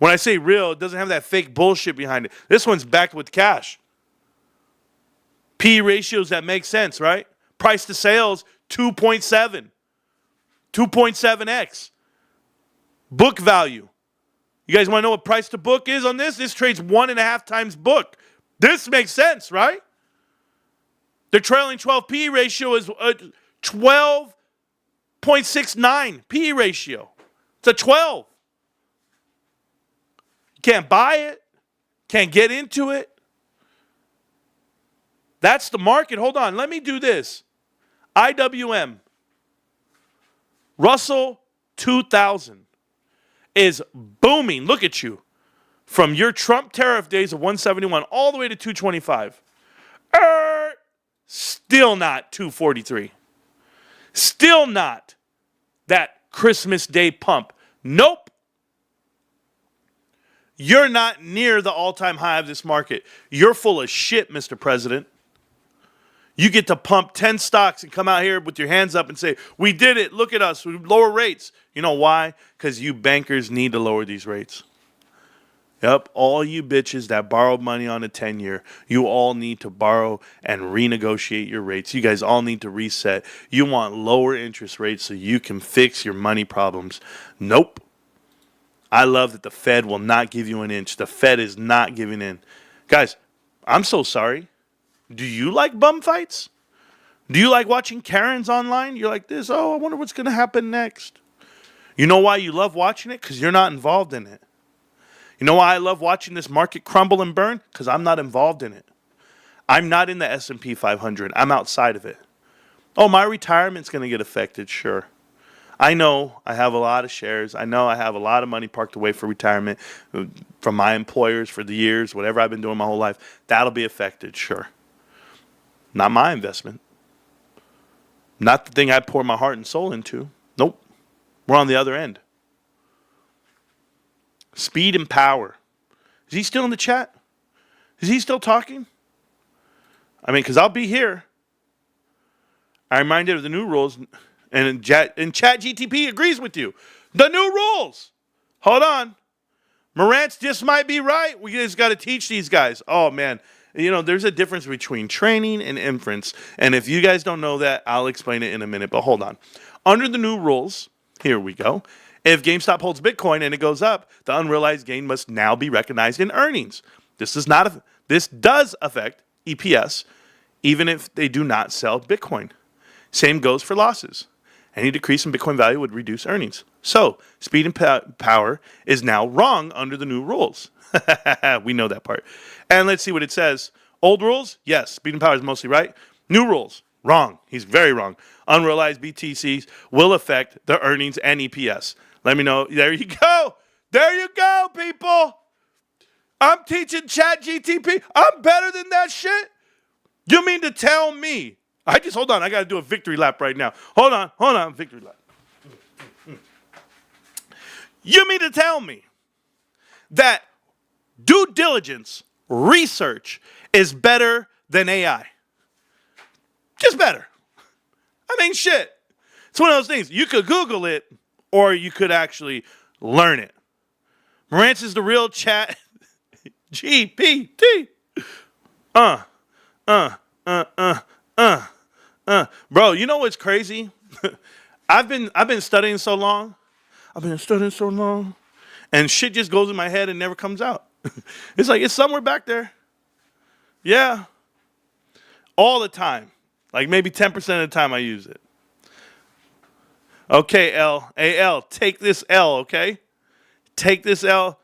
S1: When I say real, it doesn't have that fake bullshit behind it. This one's backed with cash. P ratios that make sense, right? Price to sales, 2.7. 2.7x. Book value. You guys want to know what price to book is on this? This trades 1.5 times book. This makes sense, right? The trailing 12 P ratio is 12.69 P ratio. It's a 12. You can't buy it. Can't get into it. That's the market. Hold on. Let me do this. IWM. Russell 2000 is booming. Look at you. From your Trump tariff days of 171 all the way to 225. Still not 243. Still not that Christmas Day pump. Nope. You're not near the all-time high of this market. You're full of shit, Mr. President. You get to pump 10 stocks and come out here with your hands up and say, we did it. Look at us. We lower rates. You know why? Because you bankers need to lower these rates. Yep, all you bitches that borrowed money on a 10-year, you all need to borrow and renegotiate your rates. You guys all need to reset. You want lower interest rates so you can fix your money problems. Nope. I love that the Fed will not give you an inch. The Fed is not giving in. Guys, I'm so sorry. Do you like bum fights? Do you like watching Karens online? You're like this, I wonder what's going to happen next. You know why you love watching it? Because you're not involved in it. You know why I love watching this market crumble and burn? Because I'm not involved in it. I'm not in the S&P 500. I'm outside of it. Oh, my retirement's going to get affected, sure. I know I have a lot of shares. I know I have a lot of money parked away for retirement from my employers for the years, whatever I've been doing my whole life. That'll be affected, sure. Not my investment. Not the thing I pour my heart and soul into. Nope. We're on the other end. Speed and power. Is he still in the chat? Is he still talking? I mean, because I'll be here. I reminded of the new rules, and ChatGTP agrees with you. The new rules. Hold on. Marantz just might be right. We just got to teach these guys. Oh, man. There's a difference between training and inference. And if you guys don't know that, I'll explain it in a minute. But hold on. Under the new rules, here we go. If GameStop holds Bitcoin and it goes up, the unrealized gain must now be recognized in earnings. This does affect EPS, even if they do not sell Bitcoin. Same goes for losses. Any decrease in Bitcoin value would reduce earnings. So, speed and power is now wrong under the new rules. We know that part. And let's see what it says. Old rules, yes, speed and power is mostly right. New rules, wrong. He's very wrong. Unrealized BTCs will affect the earnings and EPS. Let me know. There you go. There you go, people. I'm teaching ChatGTP. I'm better than that shit. You mean to tell me Hold on. I got to do a victory lap right now. Hold on. Victory lap. You mean to tell me that due diligence research is better than AI? Just better. I mean, shit. It's one of those things. You could Google it or you could actually learn it. Marantz is the real chat GPT. Bro, you know what's crazy? I've been studying so long. And shit just goes in my head and never comes out. It's like it's somewhere back there. Yeah. All the time. Like maybe 10% of the time I use it. Okay, L, take this L, okay? Take this L,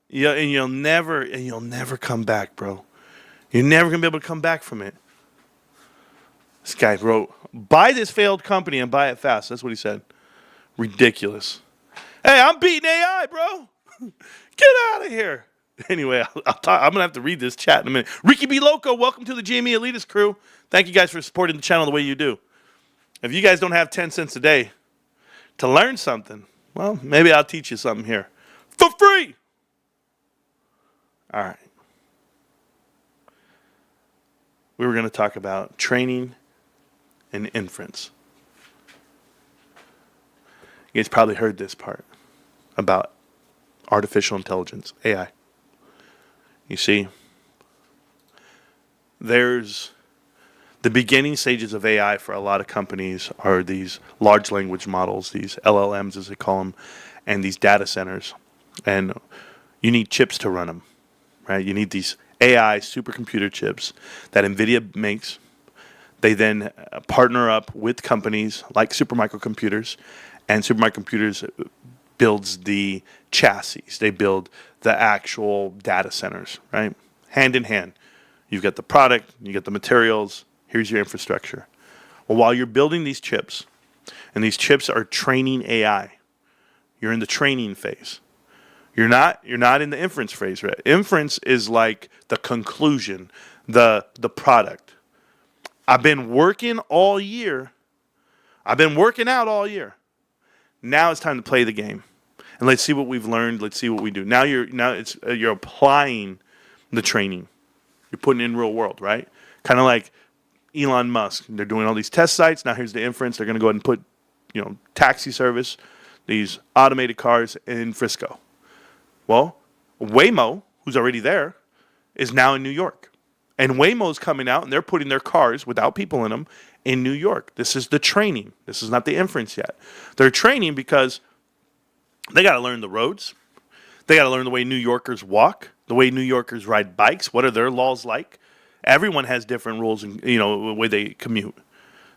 S1: yeah, and you'll never come back, bro. You're never gonna be able to come back from it. This guy wrote, "Buy this failed company and buy it fast." That's what he said. Ridiculous. Hey, I'm beating AI, bro. Get out of here. Anyway, I'm gonna have to read this chat in a minute. Ricky B. Loco, welcome to the GME Elitist crew. Thank you guys for supporting the channel the way you do. If you guys don't have 10 cents a day to learn something, well, maybe I'll teach you something here for free. All right. We were going to talk about training and inference. You guys probably heard this part about artificial intelligence, AI. You see, there's the beginning stages of AI for a lot of companies are these large language models, these LLMs as they call them, and these data centers. And you need chips to run them, right? You need these AI supercomputer chips that NVIDIA makes. They then partner up with companies like Supermicrocomputers, and Supermicrocomputers builds the chassis. They build the actual data centers, right? Hand in hand. You've got the product, you got the materials, here's your infrastructure. Well, while you're building these chips, and these chips are training AI, you're in the training phase. You're not in the inference phase, right? Inference is like the conclusion, the product. I've been working all year. I've been working out all year. Now it's time to play the game. And let's see what we've learned. Let's see what we do. Now you're applying the training. You're putting it in real world, right? Kind of like Elon Musk. They're doing all these test sites. Now here's the inference. They're going to go ahead and put, taxi service, these automated cars in Frisco. Well, Waymo, who's already there, is now in New York. And Waymo's coming out, and they're putting their cars without people in them in New York. This is the training. This is not the inference yet. They're training because they got to learn the roads. They got to learn the way New Yorkers walk, the way New Yorkers ride bikes. What are their laws like? Everyone has different rules and the way they commute.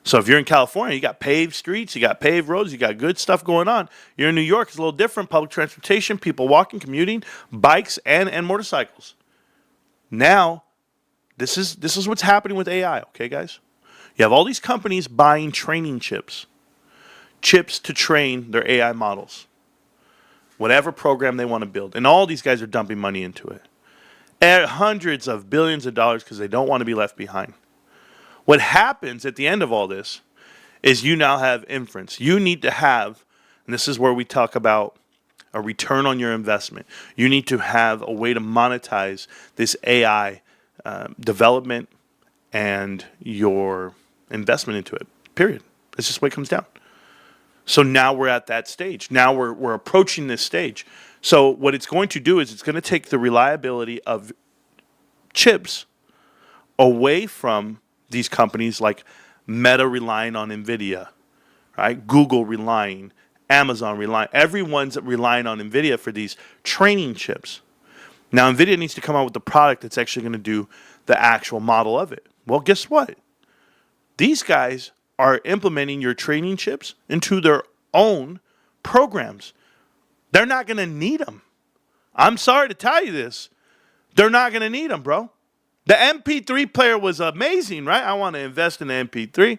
S1: So if you're in California, you got paved streets, you got paved roads, you got good stuff going on. You're in New York, it's a little different. Public transportation, people walking, commuting, bikes, and motorcycles. Now, this is what's happening with AI, okay, guys? You have all these companies buying training chips to train their AI models, whatever program they want to build. And all these guys are dumping money into it. At hundreds of billions of dollars because they don't want to be left behind. What happens at the end of all this is you now have inference. You need to have, and this is where we talk about a return on your investment. You need to have a way to monetize this AI development and your investment into it, period. That's just the way it comes down. So now we're at that stage. Now we're approaching this stage. So what it's going to do is it's going to take the reliability of chips away from these companies like Meta relying on NVIDIA, right? Google relying, Amazon relying. Everyone's relying on NVIDIA for these training chips. Now, NVIDIA needs to come out with the product that's actually going to do the actual model of it. Well, guess what? These guys are implementing your training chips into their own programs. They're not going to need them. I'm sorry to tell you this. They're not going to need them, bro. The MP3 player was amazing, right? I want to invest in the MP3.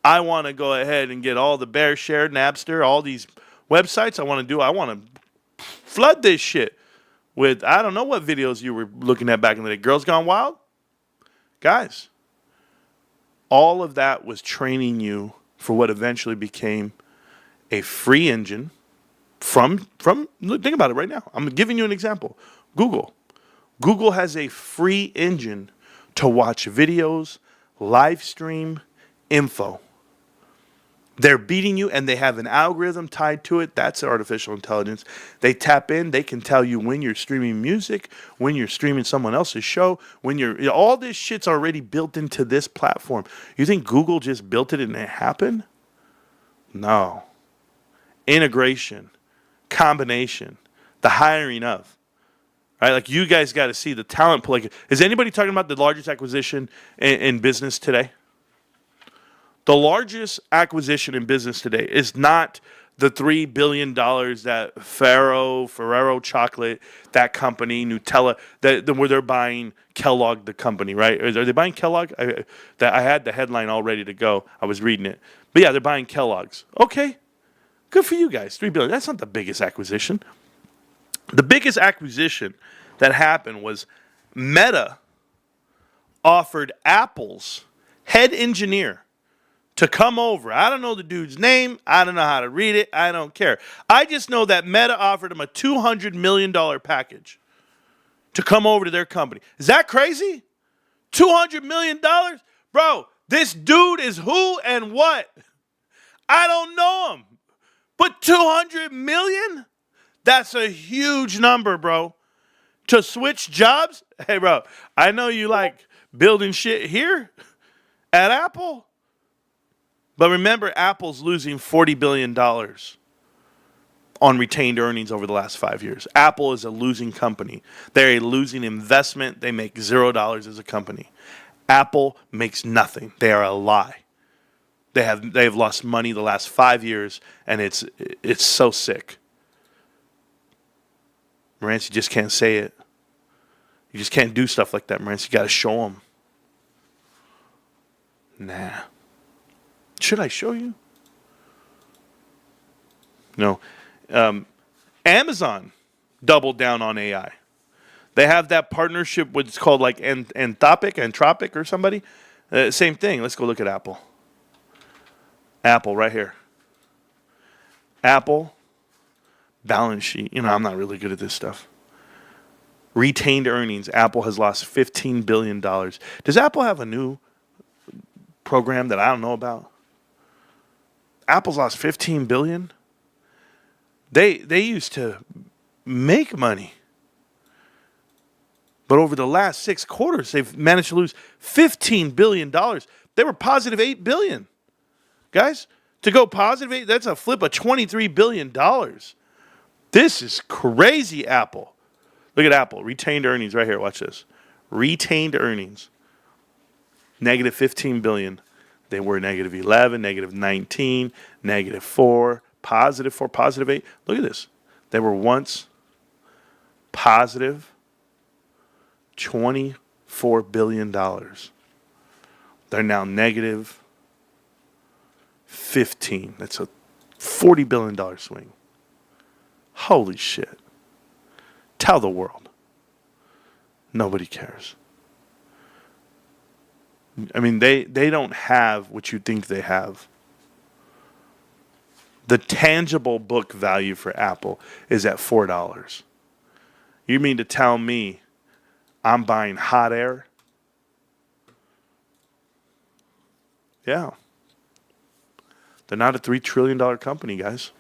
S1: I want to go ahead and get all the BearShare, Napster, all these websites. I want to flood this shit with, I don't know what videos you were looking at back in the day. Girls Gone Wild? Guys, All of that was training you for what eventually became a free engine from think about it right now. I'm giving you an example. Google. Google has a free engine to watch videos, live stream, info. They're beating you, and they have an algorithm tied to it. That's artificial intelligence. They tap in. They can tell you when you're streaming music, when you're streaming someone else's show, when you're all this shit's already built into this platform. You think Google just built it and it happened? No. Integration, combination, the hiring of. Right? Like, you guys got to see the talent pool. Like, is anybody talking about the largest acquisition in business today? The largest acquisition in business today is not the $3 billion that Ferrero Chocolate, that company, Nutella, where they're buying Kellogg, the company, right? Are they buying Kellogg? I had the headline all ready to go. I was reading it. But yeah, they're buying Kellogg's. Okay, good for you guys. $3 billion. That's not the biggest acquisition. The biggest acquisition that happened was Meta offered Apple's head engineer to come over. I don't know the dude's name. I don't know how to read it. I don't care. I just know that Meta offered him a $200 million package to come over to their company. Is that crazy? $200 million? Bro, this dude is who and what? I don't know him. But $200 million? That's a huge number, bro. To switch jobs? Hey, bro, I know you like building shit here at Apple. But remember, Apple's losing $40 billion on retained earnings over the last 5 years. Apple is a losing company. They're a losing investment. They make $0 as a company. Apple makes nothing. They are a lie. They have lost money the last 5 years, and it's so sick. Marantz, you just can't say it. You just can't do stuff like that, Marantz. You got to show them. Nah. Should I show you? No. Amazon doubled down on AI. They have that partnership with, it's called like Anthropic or somebody. Same thing. Let's go look at Apple. Apple right here. Apple balance sheet. You know, I'm not really good at this stuff. Retained earnings. Apple has lost $15 billion. Does Apple have a new program that I don't know about? Apple's lost $15 billion. They used to make money. But over the last 6 quarters, they've managed to lose $15 billion. They were positive $8 billion. Guys, to go positive 8, that's a flip of $23 billion. This is crazy, Apple. Look at Apple. Retained earnings right here. Watch this. Retained earnings. Negative $15 billion. They were negative 11, negative 19, negative 4, positive 4, positive 8. Look at this. They were once positive $24 billion. They're now negative 15. That's a $40 billion swing. Holy shit. Tell the world. Nobody cares. I mean, they don't have what you think they have. The tangible book value for Apple is at $4. You mean to tell me I'm buying hot air? Yeah. They're not a $3 trillion company, guys.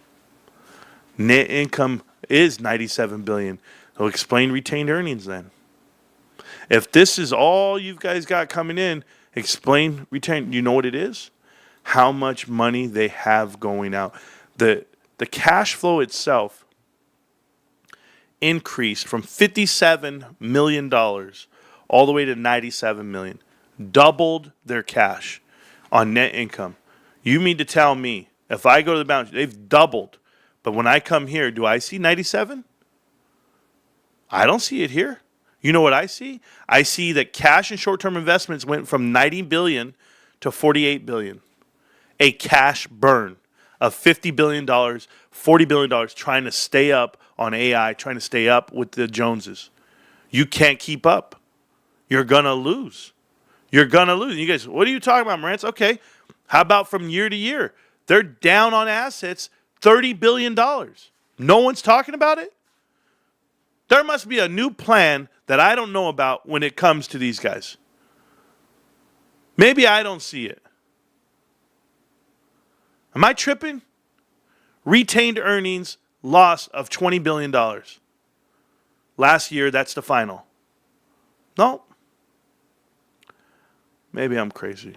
S1: Net income is $97 billion. So explain retained earnings then. If this is all you guys got coming in, explain retained. You know what it is? How much money they have going out. The cash flow itself increased from $57 million all the way to $97 million. Doubled their cash on net income. You mean to tell me, if I go to the balance sheet, they've doubled. But when I come here, do I see 97? I don't see it here. You know what I see? I see that cash and short-term investments went from $90 billion to $48 billion. A cash burn of $50 billion, $40 billion trying to stay up on AI, trying to stay up with the Joneses. You can't keep up. You're going to lose. You're going to lose. You guys, what are you talking about, Marantz? Okay. How about from year to year? They're down on assets $30 billion. No one's talking about it? There must be a new plan that I don't know about when it comes to these guys. Maybe I don't see it. Am I tripping? Retained earnings loss of $20 billion. Last year, that's the final. No. Maybe I'm crazy.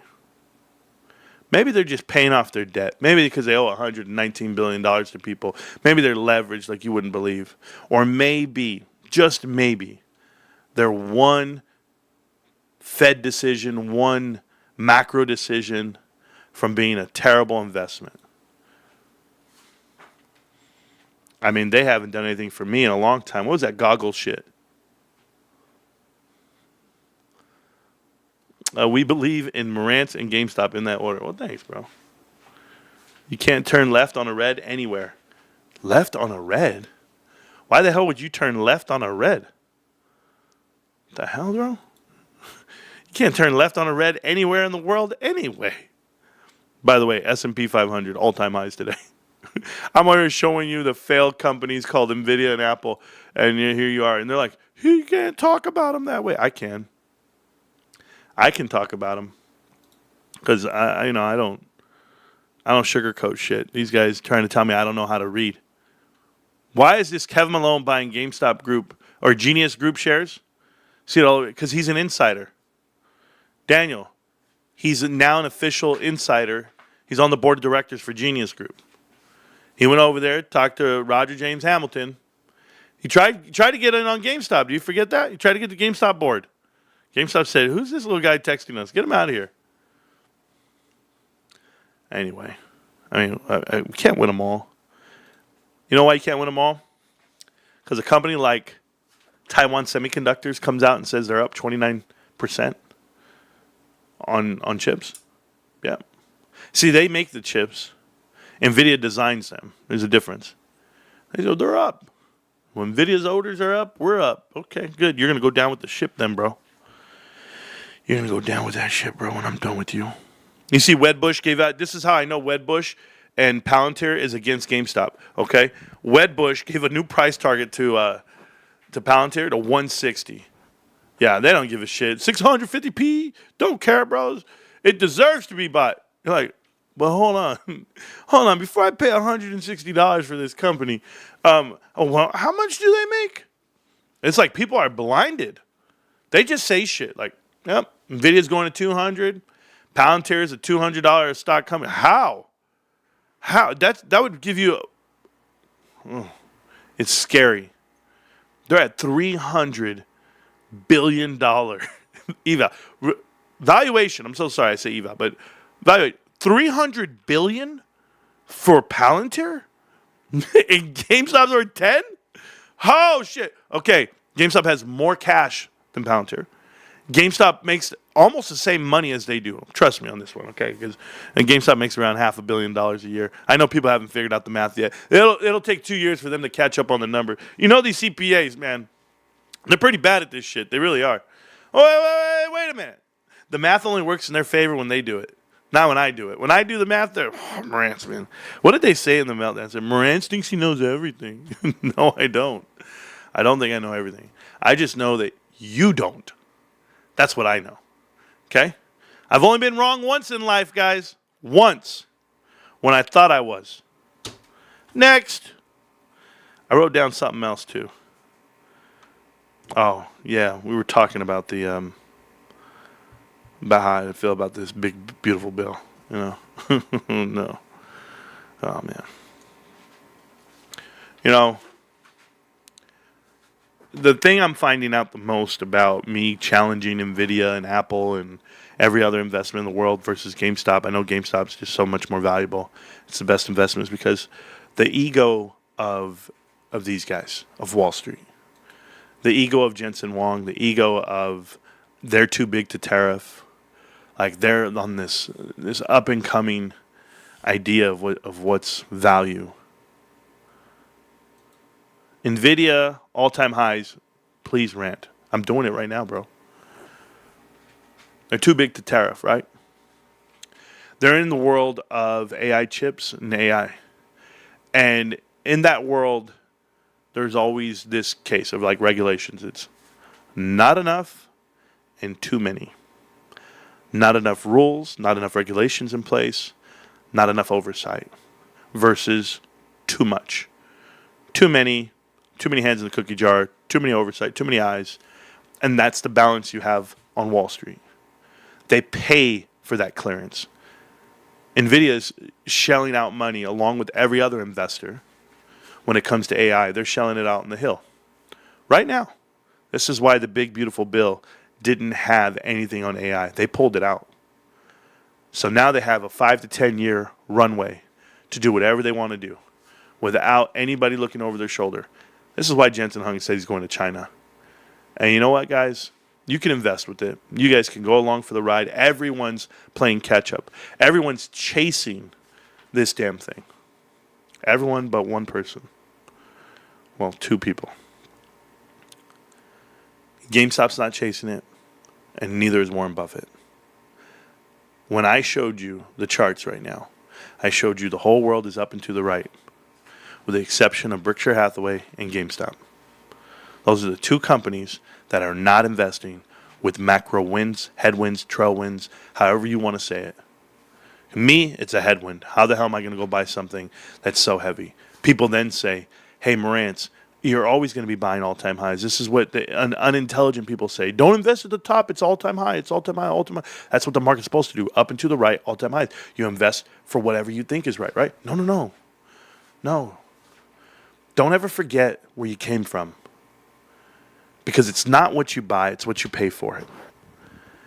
S1: Maybe they're just paying off their debt. Maybe because they owe $119 billion to people. Maybe they're leveraged like you wouldn't believe. Or maybe, just maybe, they're one Fed decision, one macro decision from being a terrible investment. I mean, they haven't done anything for me in a long time. What was that goggle shit? We believe in Marantz and GameStop in that order. Well, thanks, bro. You can't turn left on a red anywhere. Left on a red? Why the hell would you turn left on a red? What the hell, bro? You can't turn left on a red anywhere in the world anyway. By the way, S&P 500, all-time highs today. I'm already showing you the failed companies called NVIDIA and Apple, and here you are. And they're like, you can't talk about them that way. I can. I can talk about them because I don't sugarcoat shit. These guys trying to tell me I don't know how to read. Why is this Kevin Malone buying GameStop Group or Genius Group shares? See it all because he's an insider. Daniel, he's now an official insider. He's on the board of directors for Genius Group. He went over there, talked to Roger James Hamilton. He tried to get in on GameStop. Do you forget that? He tried to get the GameStop board. GameStop said, who's this little guy texting us? Get him out of here. Anyway, I mean, I can't win them all. You know why you can't win them all? Because a company like Taiwan Semiconductors comes out and says they're up 29% on chips. Yeah. See, they make the chips. NVIDIA designs them. There's a difference. They go, they're up. When NVIDIA's orders are up, we're up. Okay, good. You're going to go down with the ship then, bro. You're going to go down with that shit, bro, when I'm done with you. You see, Wedbush gave out, this is how I know Wedbush and Palantir is against GameStop, okay? Wedbush gave a new price target to Palantir to 160. Yeah, they don't give a shit. 650p? Don't care, bros. It deserves to be bought. You're like, well, hold on. Hold on. Before I pay $160 for this company, how much do they make? It's like people are blinded. They just say shit like, yep, NVIDIA's going to 200. Palantir is a $200 stock company. How? That would give you it's scary. They're at $300 billion valuation. I'm so sorry I say eval, but valuation $300 billion for Palantir? And GameStop's over 10? Oh shit. Okay, GameStop has more cash than Palantir. GameStop makes almost the same money as they do. Trust me on this one, okay? Because GameStop makes around $500 million a year. I know people haven't figured out the math yet. It'll take 2 years for them to catch up on the number. You know these CPAs, man. They're pretty bad at this shit. They really are. Oh, wait a minute. The math only works in their favor when they do it. Not when I do it. When I do the math, they're, Marantz, man. What did they say in the meltdown? They said, Marantz thinks he knows everything. No, I don't. I don't think I know everything. I just know that you don't. That's what I know. Okay? I've only been wrong once in life, guys. Once. When I thought I was. Next. I wrote down something else, too. Oh, yeah. We were talking about the, about how I feel about this big, beautiful bill. You know? No. Oh, man. You know, the thing I'm finding out the most about me challenging NVIDIA and Apple and every other investment in the world versus GameStop, I know GameStop's just so much more valuable. It's the best investment, is because the ego of these guys, of Wall Street, the ego of Jensen Huang, the ego of they're too big to tariff, like they're on this up and coming idea of what's value. NVIDIA, all-time highs, please rant. I'm doing it right now, bro. They're too big to tariff, right? They're in the world of AI chips and AI. And in that world, there's always this case of like regulations. It's not enough and too many. Not enough rules, not enough regulations in place, not enough oversight versus too much. Too many hands in the cookie jar, too many oversight, too many eyes. And that's the balance you have on Wall Street. They pay for that clearance. NVIDIA is shelling out money along with every other investor when it comes to AI. They're shelling it out in the hill right now. This is why the big, beautiful bill didn't have anything on AI. They pulled it out. So now they have a 5 to 10 year runway to do whatever they want to do without anybody looking over their shoulder. This is why Jensen Huang said he's going to China. And you know what, guys? You can invest with it. You guys can go along for the ride. Everyone's playing catch up. Everyone's chasing this damn thing. Everyone but one person. Well, two people. GameStop's not chasing it, and neither is Warren Buffett. When I showed you the charts right now, I showed you the whole world is up and to the right, with the exception of Berkshire Hathaway and GameStop. Those are the two companies that are not investing with macro winds, headwinds, trailwinds, however you want to say it. Me, it's a headwind. How the hell am I going to go buy something that's so heavy? People then say, hey, Marantz, you're always going to be buying all-time highs. This is what the unintelligent people say. Don't invest at the top. It's all-time high. It's all-time high, all-time high. That's what the market's supposed to do. Up and to the right, all-time highs. You invest for whatever you think is right, right? No. Don't ever forget where you came from. Because it's not what you buy, it's what you pay for it.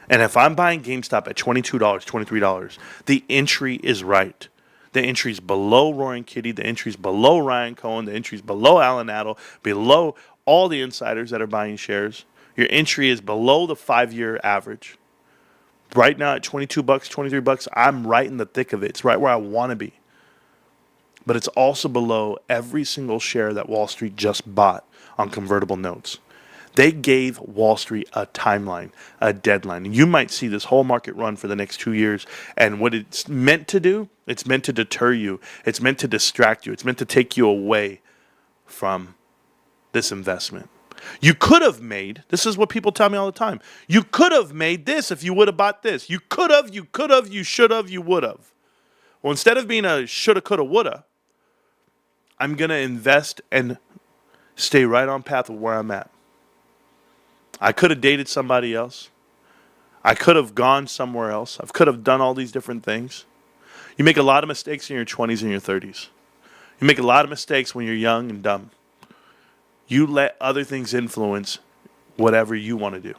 S1: And if I'm buying GameStop at $22, $23, the entry is right. The entry is below Roaring Kitty. The entry is below Ryan Cohen. The entry is below Alan Adel. Below all the insiders that are buying shares. Your entry is below the 5-year average. Right now at $22, $23, I'm right in the thick of it. It's right where I want to be. But it's also below every single share that Wall Street just bought on convertible notes. They gave Wall Street a timeline, a deadline. You might see this whole market run for the next 2 years. And what it's meant to do, it's meant to deter you. It's meant to distract you. It's meant to take you away from this investment. You could have made, this is what people tell me all the time, you could have made this if you would have bought this. You could have, you should have, you would have. Well, instead of being a shoulda, coulda, woulda, I'm going to invest and stay right on path of where I'm at. I could have dated somebody else. I could have gone somewhere else. I could have done all these different things. You make a lot of mistakes in your 20s and your 30s. You make a lot of mistakes when you're young and dumb. You let other things influence whatever you want to do.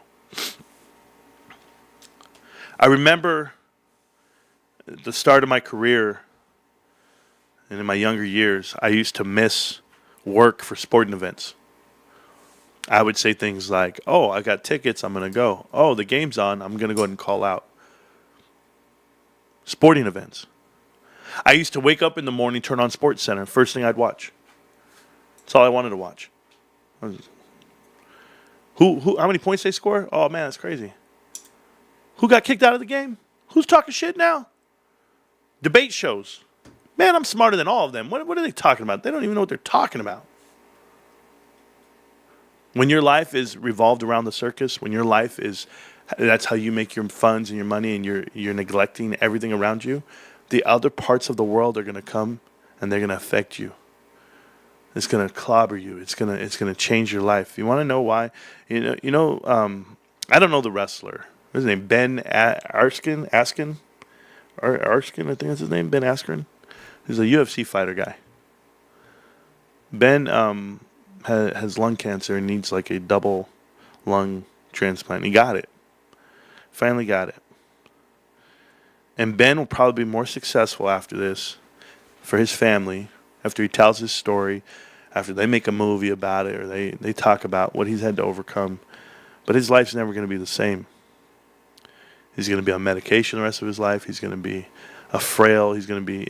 S1: I remember at the start of my career and in my younger years, I used to miss work for sporting events. I would say things like, oh, I got tickets, I'm going to go. Oh, the game's on, I'm going to go ahead and call out. Sporting events. I used to wake up in the morning, turn on Sports Center, first thing I'd watch. That's all I wanted to watch. How many points they score? Oh, man, that's crazy. Who got kicked out of the game? Who's talking shit now? Debate shows. Man, I'm smarter than all of them. What are they talking about? They don't even know what they're talking about. When your life is revolved around the circus, when your life is, that's how you make your funds and your money, and you're neglecting everything around you, the other parts of the world are going to come and they're going to affect you. It's going to clobber you. It's going to change your life. You want to know why? I don't know the wrestler. What's his name? Ben Askren, I think that's his name. Ben Askren. He's a UFC fighter guy. Ben has lung cancer and needs like a double lung transplant. He got it. Finally got it. And Ben will probably be more successful after this for his family, after he tells his story, after they make a movie about it, or they talk about what he's had to overcome. But his life's never going to be the same. He's going to be on medication the rest of his life. He's going to be frail. He's going to be,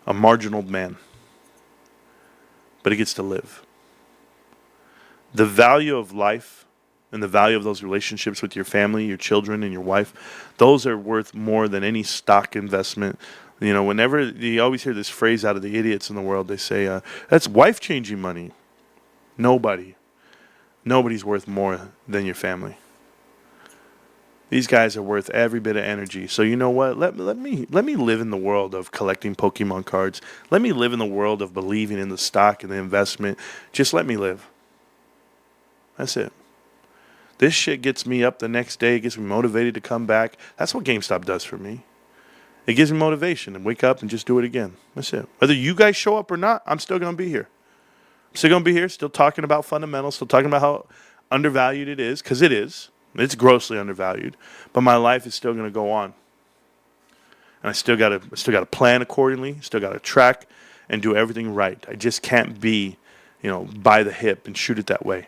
S1: a marginal man. But he gets to live. The value of life and the value of those relationships with your family, your children, and your wife, those are worth more than any stock investment. You know, whenever you always hear this phrase out of the idiots in the world, they say, that's wife-changing money. Nobody's worth more than your family. These guys are worth every bit of energy. So you know what? Let me live in the world of collecting Pokemon cards. Let me live in the world of believing in the stock and the investment. Just let me live. That's it. This shit gets me up the next day. It gets me motivated to come back. That's what GameStop does for me. It gives me motivation to wake up and just do it again. That's it. Whether you guys show up or not, I'm still going to be here. I'm still going to be here, still talking about fundamentals, still talking about how undervalued it is, because it is. It's grossly undervalued, but my life is still going to go on, and I still got to plan accordingly. Still got to track and do everything right. I just can't be, by the hip and shoot it that way.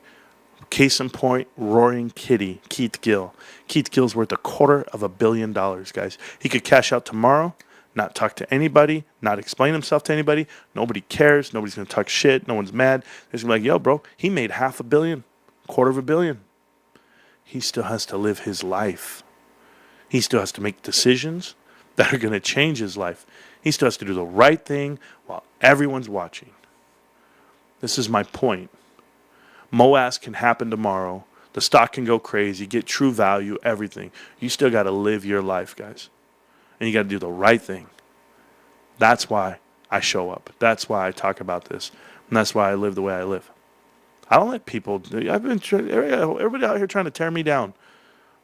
S1: Case in point, Roaring Kitty, Keith Gill. Keith Gill's worth $250 million, guys. He could cash out tomorrow, not talk to anybody, not explain himself to anybody. Nobody cares. Nobody's going to talk shit. No one's mad. They're going to be like, yo, bro, he made $500 million, $250 million. He still has to live his life. He still has to make decisions that are going to change his life. He still has to do the right thing while everyone's watching. This is my point. MOAS can happen tomorrow. The stock can go crazy, get true value, everything. You still got to live your life, guys. And you got to do the right thing. That's why I show up. That's why I talk about this. And that's why I live the way I live. I don't let people. Everybody out here trying to tear me down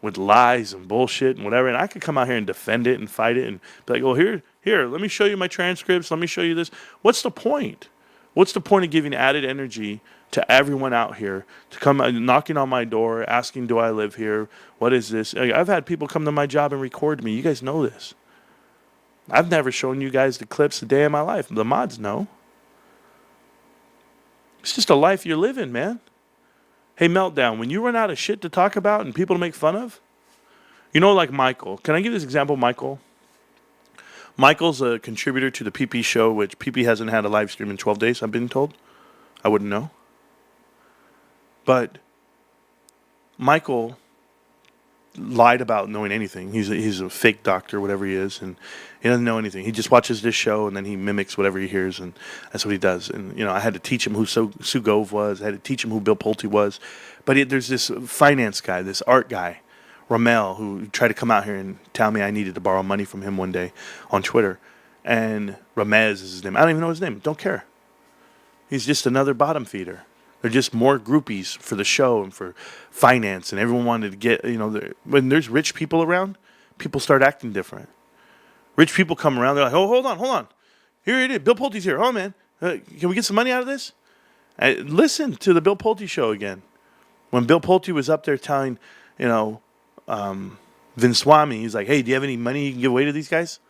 S1: with lies and bullshit and whatever. And I could come out here and defend it and fight it and be like, "Oh, here, let me show you my transcripts. Let me show you this." What's the point? What's the point of giving added energy to everyone out here to come knocking on my door, asking, "Do I live here? What is this?" I've had people come to my job and record me. You guys know this. I've never shown you guys the clips a day of my life. The mods know. It's just a life you're living, man. Hey, Meltdown, when you run out of shit to talk about and people to make fun of, like Michael. Can I give this example, Michael? Michael's a contributor to the PP show, which PP hasn't had a live stream in 12 days, I've been told. I wouldn't know. But Michael lied about knowing anything. He's a fake doctor, whatever he is, and he doesn't know anything. He just watches this show and then he mimics whatever he hears, and that's what he does. And I had to teach him who Sue Gove was. I had to teach him who Bill Pulte was. But there's this finance guy, this art guy, Ramel, who tried to come out here and tell me I needed to borrow money from him one day on Twitter. And Ramez is his name. I don't even know his name. Don't care. He's just another bottom feeder. They're just more groupies for the show and for finance, and everyone wanted to get, when there's rich people around, people start acting different. Rich people come around, they're like, "Oh, hold on. Here it is. Bill Pulte's here. Oh, man, can we get some money out of this?" Listen to the Bill Pulte show again. When Bill Pulte was up there telling, Vinswami, he's like, "Hey, do you have any money you can give away to these guys?"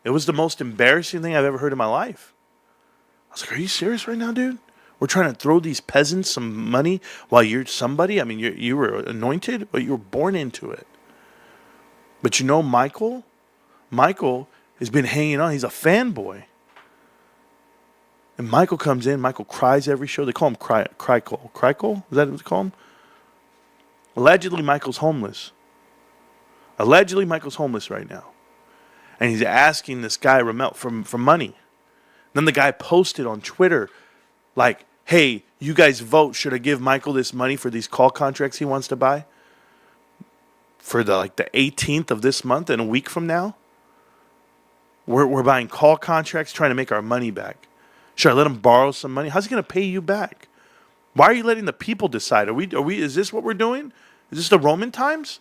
S1: It was the most embarrassing thing I've ever heard in my life. I was like, "Are you serious right now, dude? We're trying to throw these peasants some money while you're somebody? I mean, you were anointed, but you were born into it." But Michael has been hanging on. He's a fanboy. And Michael comes in. Michael cries every show. They call him Crycle. Crycle? Is that what they call him? Allegedly, Michael's homeless. Right now. And he's asking this guy, Ramel, for money. Then the guy posted on Twitter, like, "Hey, you guys vote. Should I give Michael this money for these call contracts he wants to buy? For the 18th of this month and a week from now? We're buying call contracts, trying to make our money back. Should I let him borrow some money? How's he going to pay you back? Why are you letting the people decide? Are we? Is this what we're doing? Is this the Roman times?"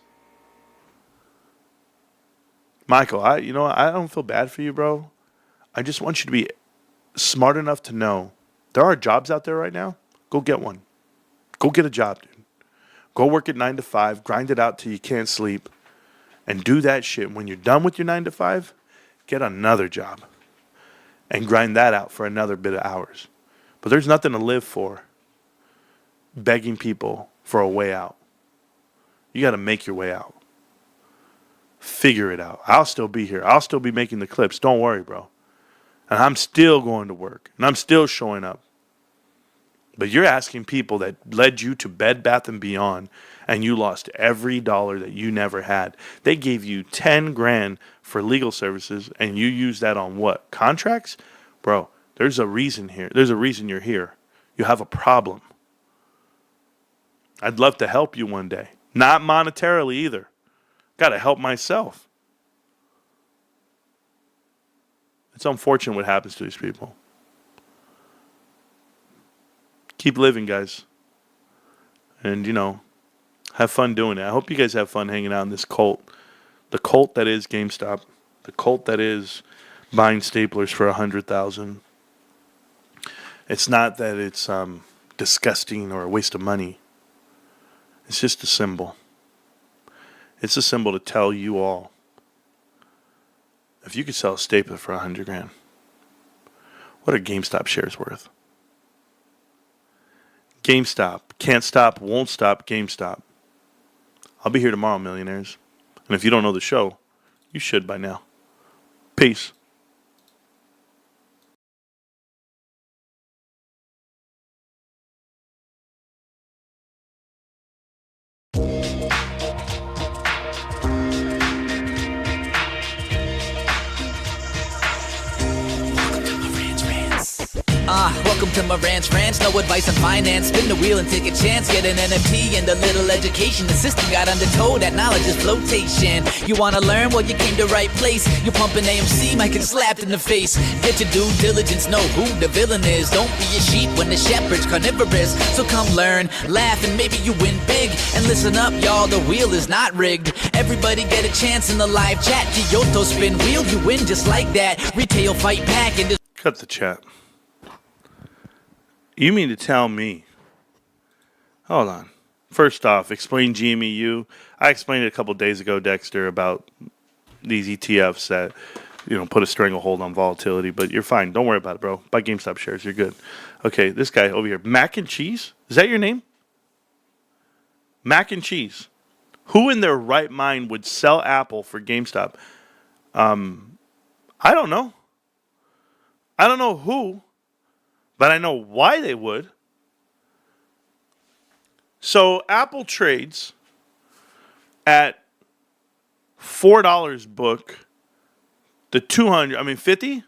S1: Michael, I don't feel bad for you, bro. I just want you to be smart enough to know there are jobs out there right now. Go get one. Go get a job, dude. Go work at 9 to 5, grind it out till you can't sleep, and do that shit. When you're done with your 9 to 5, get another job and grind that out for another bit of hours. But there's nothing to live for begging people for a way out. You got to make your way out. Figure it out. I'll still be here. I'll still be making the clips. Don't worry, bro. And I'm still going to work. And I'm still showing up. But you're asking people that led you to Bed Bath & Beyond and you lost every dollar that you never had. They gave you 10 grand for legal services, and you use that on what? Contracts? Bro, there's a reason here. There's a reason you're here. You have a problem. I'd love to help you one day. Not monetarily either. Got to help myself. It's unfortunate what happens to these people. Keep living, guys. And, have fun doing it. I hope you guys have fun hanging out in this cult. The cult that is GameStop. The cult that is buying staplers for $100,000. It's not that it's disgusting or a waste of money. It's just a symbol. It's a symbol to tell you all, if you could sell a stapler for $100 grand, what are GameStop shares worth? GameStop. Can't stop, won't stop, GameStop. I'll be here tomorrow, millionaires. And if you don't know the show, you should by now. Peace.
S2: Welcome to Marantz Rantz, no advice on finance. Spin the wheel and take a chance. Get an NFT and a little education. The system got undertow, that knowledge is flotation. You wanna learn? Well, you came to right place. You pumping AMC, might get slapped in the face. Get your due diligence, know who the villain is. Don't be a sheep when the shepherd's carnivorous. So come learn, laugh, and maybe you win big. And listen up, y'all, the wheel is not rigged. Everybody get a chance in the live chat. Kyoto spin wheel, you win just like that. Retail fight pack and
S1: Cut the chat. You mean to tell me? Hold on. First off, explain GMEU. I explained it a couple days ago, Dexter, about these ETFs that, put a stranglehold on volatility. But you're fine. Don't worry about it, bro. Buy GameStop shares. You're good. Okay, this guy over here. Mac and Cheese? Is that your name? Mac and Cheese. Who in their right mind would sell Apple for GameStop? I don't know. I don't know who. But I know why they would. So Apple trades at $4 book the 50x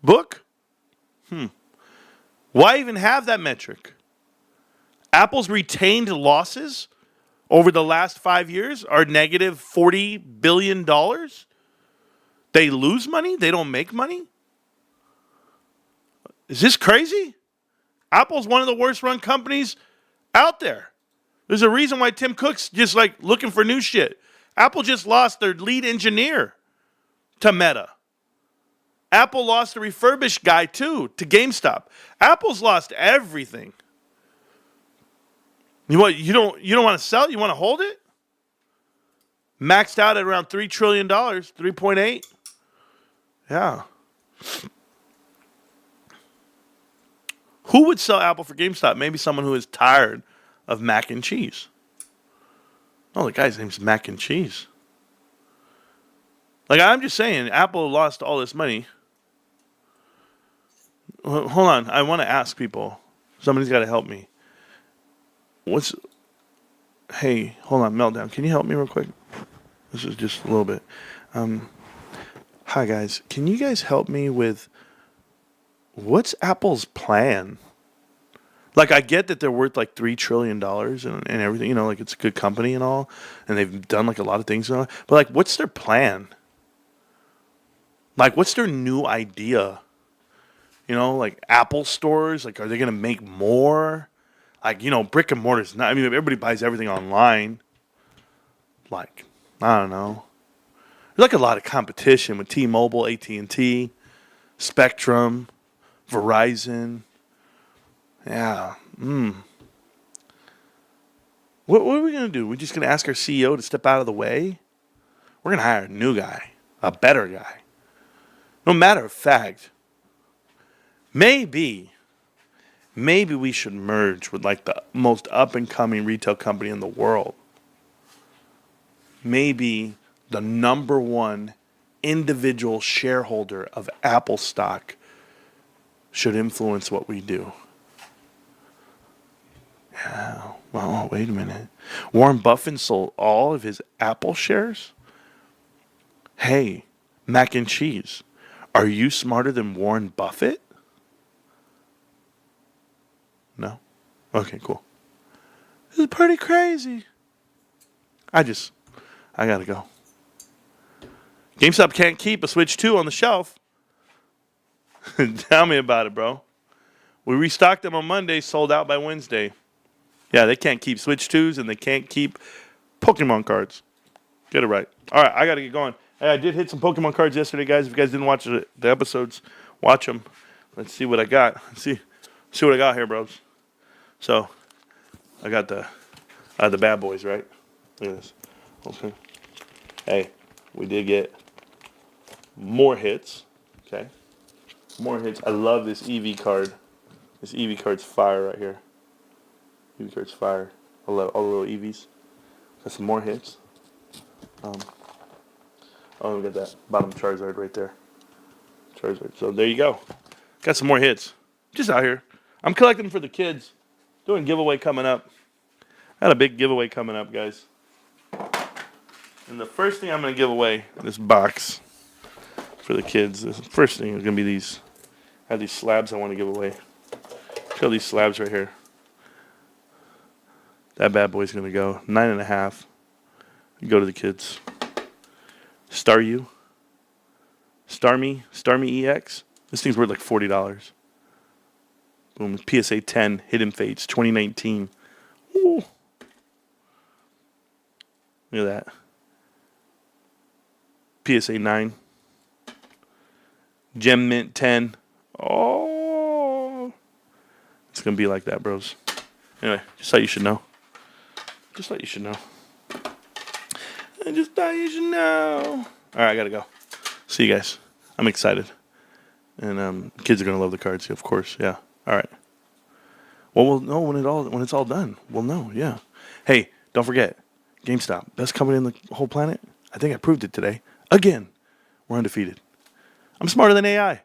S1: book? Why even have that metric? Apple's retained losses over the last 5 years are negative $40 billion. They lose money? They don't make money? Is this crazy? Apple's one of the worst run companies out there. There's a reason why Tim Cook's just looking for new shit. Apple just lost their lead engineer to Meta. Apple lost the refurbished guy too to GameStop. Apple's lost everything. You don't want to sell it? You want to hold it? Maxed out at around $3 trillion, 3.8. Yeah. Who would sell Apple for GameStop? Maybe someone who is tired of mac and cheese. Oh, the guy's name's Mac and Cheese. I'm just saying, Apple lost all this money. Hold on. I want to ask people. Somebody's got to help me. Hey, hold on, Meltdown. Can you help me real quick? This is just a little bit. Hi, guys. Can you guys help me with what's Apple's plan? I get that they're worth $3 trillion and everything, it's a good company and all, and they've done a lot of things and all, but what's their plan? What's their new idea? Apple stores, are they going to make more? Brick and mortar's not, everybody buys everything online. I don't know. There's a lot of competition with T-Mobile, AT&T, Spectrum, Verizon. Yeah. What are we going to do? We're just going to ask our CEO to step out of the way? We're going to hire a new guy, a better guy. No matter of fact, maybe we should merge with the most up-and-coming retail company in the world. Maybe the number one individual shareholder of Apple stock should influence what we do. Well, wait a minute. Warren Buffett sold all of his Apple shares? Hey, mac and cheese. Are you smarter than Warren Buffett? No? Okay, cool. This is pretty crazy. I gotta go. GameStop can't keep a Switch 2 on the shelf. Tell me about it, bro. We restocked them on Monday, sold out by Wednesday. Yeah, they can't keep Switch 2s and they can't keep Pokemon cards. Get it right. All right, I got to get going. Hey, I did hit some Pokemon cards yesterday, guys. If you guys didn't watch the episodes, watch them. Let's see what I got. See what I got here, bros. So, I got the bad boys, right? Look at this. Okay. Hey, we did get more hits. Okay. More hits. I love this EV card. This EV card's fire right here. EV card's fire. I love all the little EVs. Got some more hits. Oh, we got that bottom Charizard right there. Charizard. So there you go. Got some more hits. Just out here. I'm collecting for the kids. Doing a giveaway coming up. I got a big giveaway coming up, guys. And the first thing I'm going to give away in this box for the kids, the first thing is going to be these. I have these slabs I want to give away. Show these slabs right here. That bad boy's going to go 9.5. Go to the kids. Star Me EX. This thing's worth like $40. Boom. PSA 10 Hidden Fates 2019. Ooh. Look at that. PSA 9. Gem Mint 10. Oh. It's going to be like that, bros. Anyway, just thought you should know. Just thought you should know. I just thought you should know. All right, I got to go. See you guys. I'm excited. And kids are going to love the cards, of course. Yeah. All right. Well, we'll know when it's all done. We'll know, yeah. Hey, don't forget, GameStop, best company in the whole planet. I think I proved it today. Again, we're undefeated. I'm smarter than AI.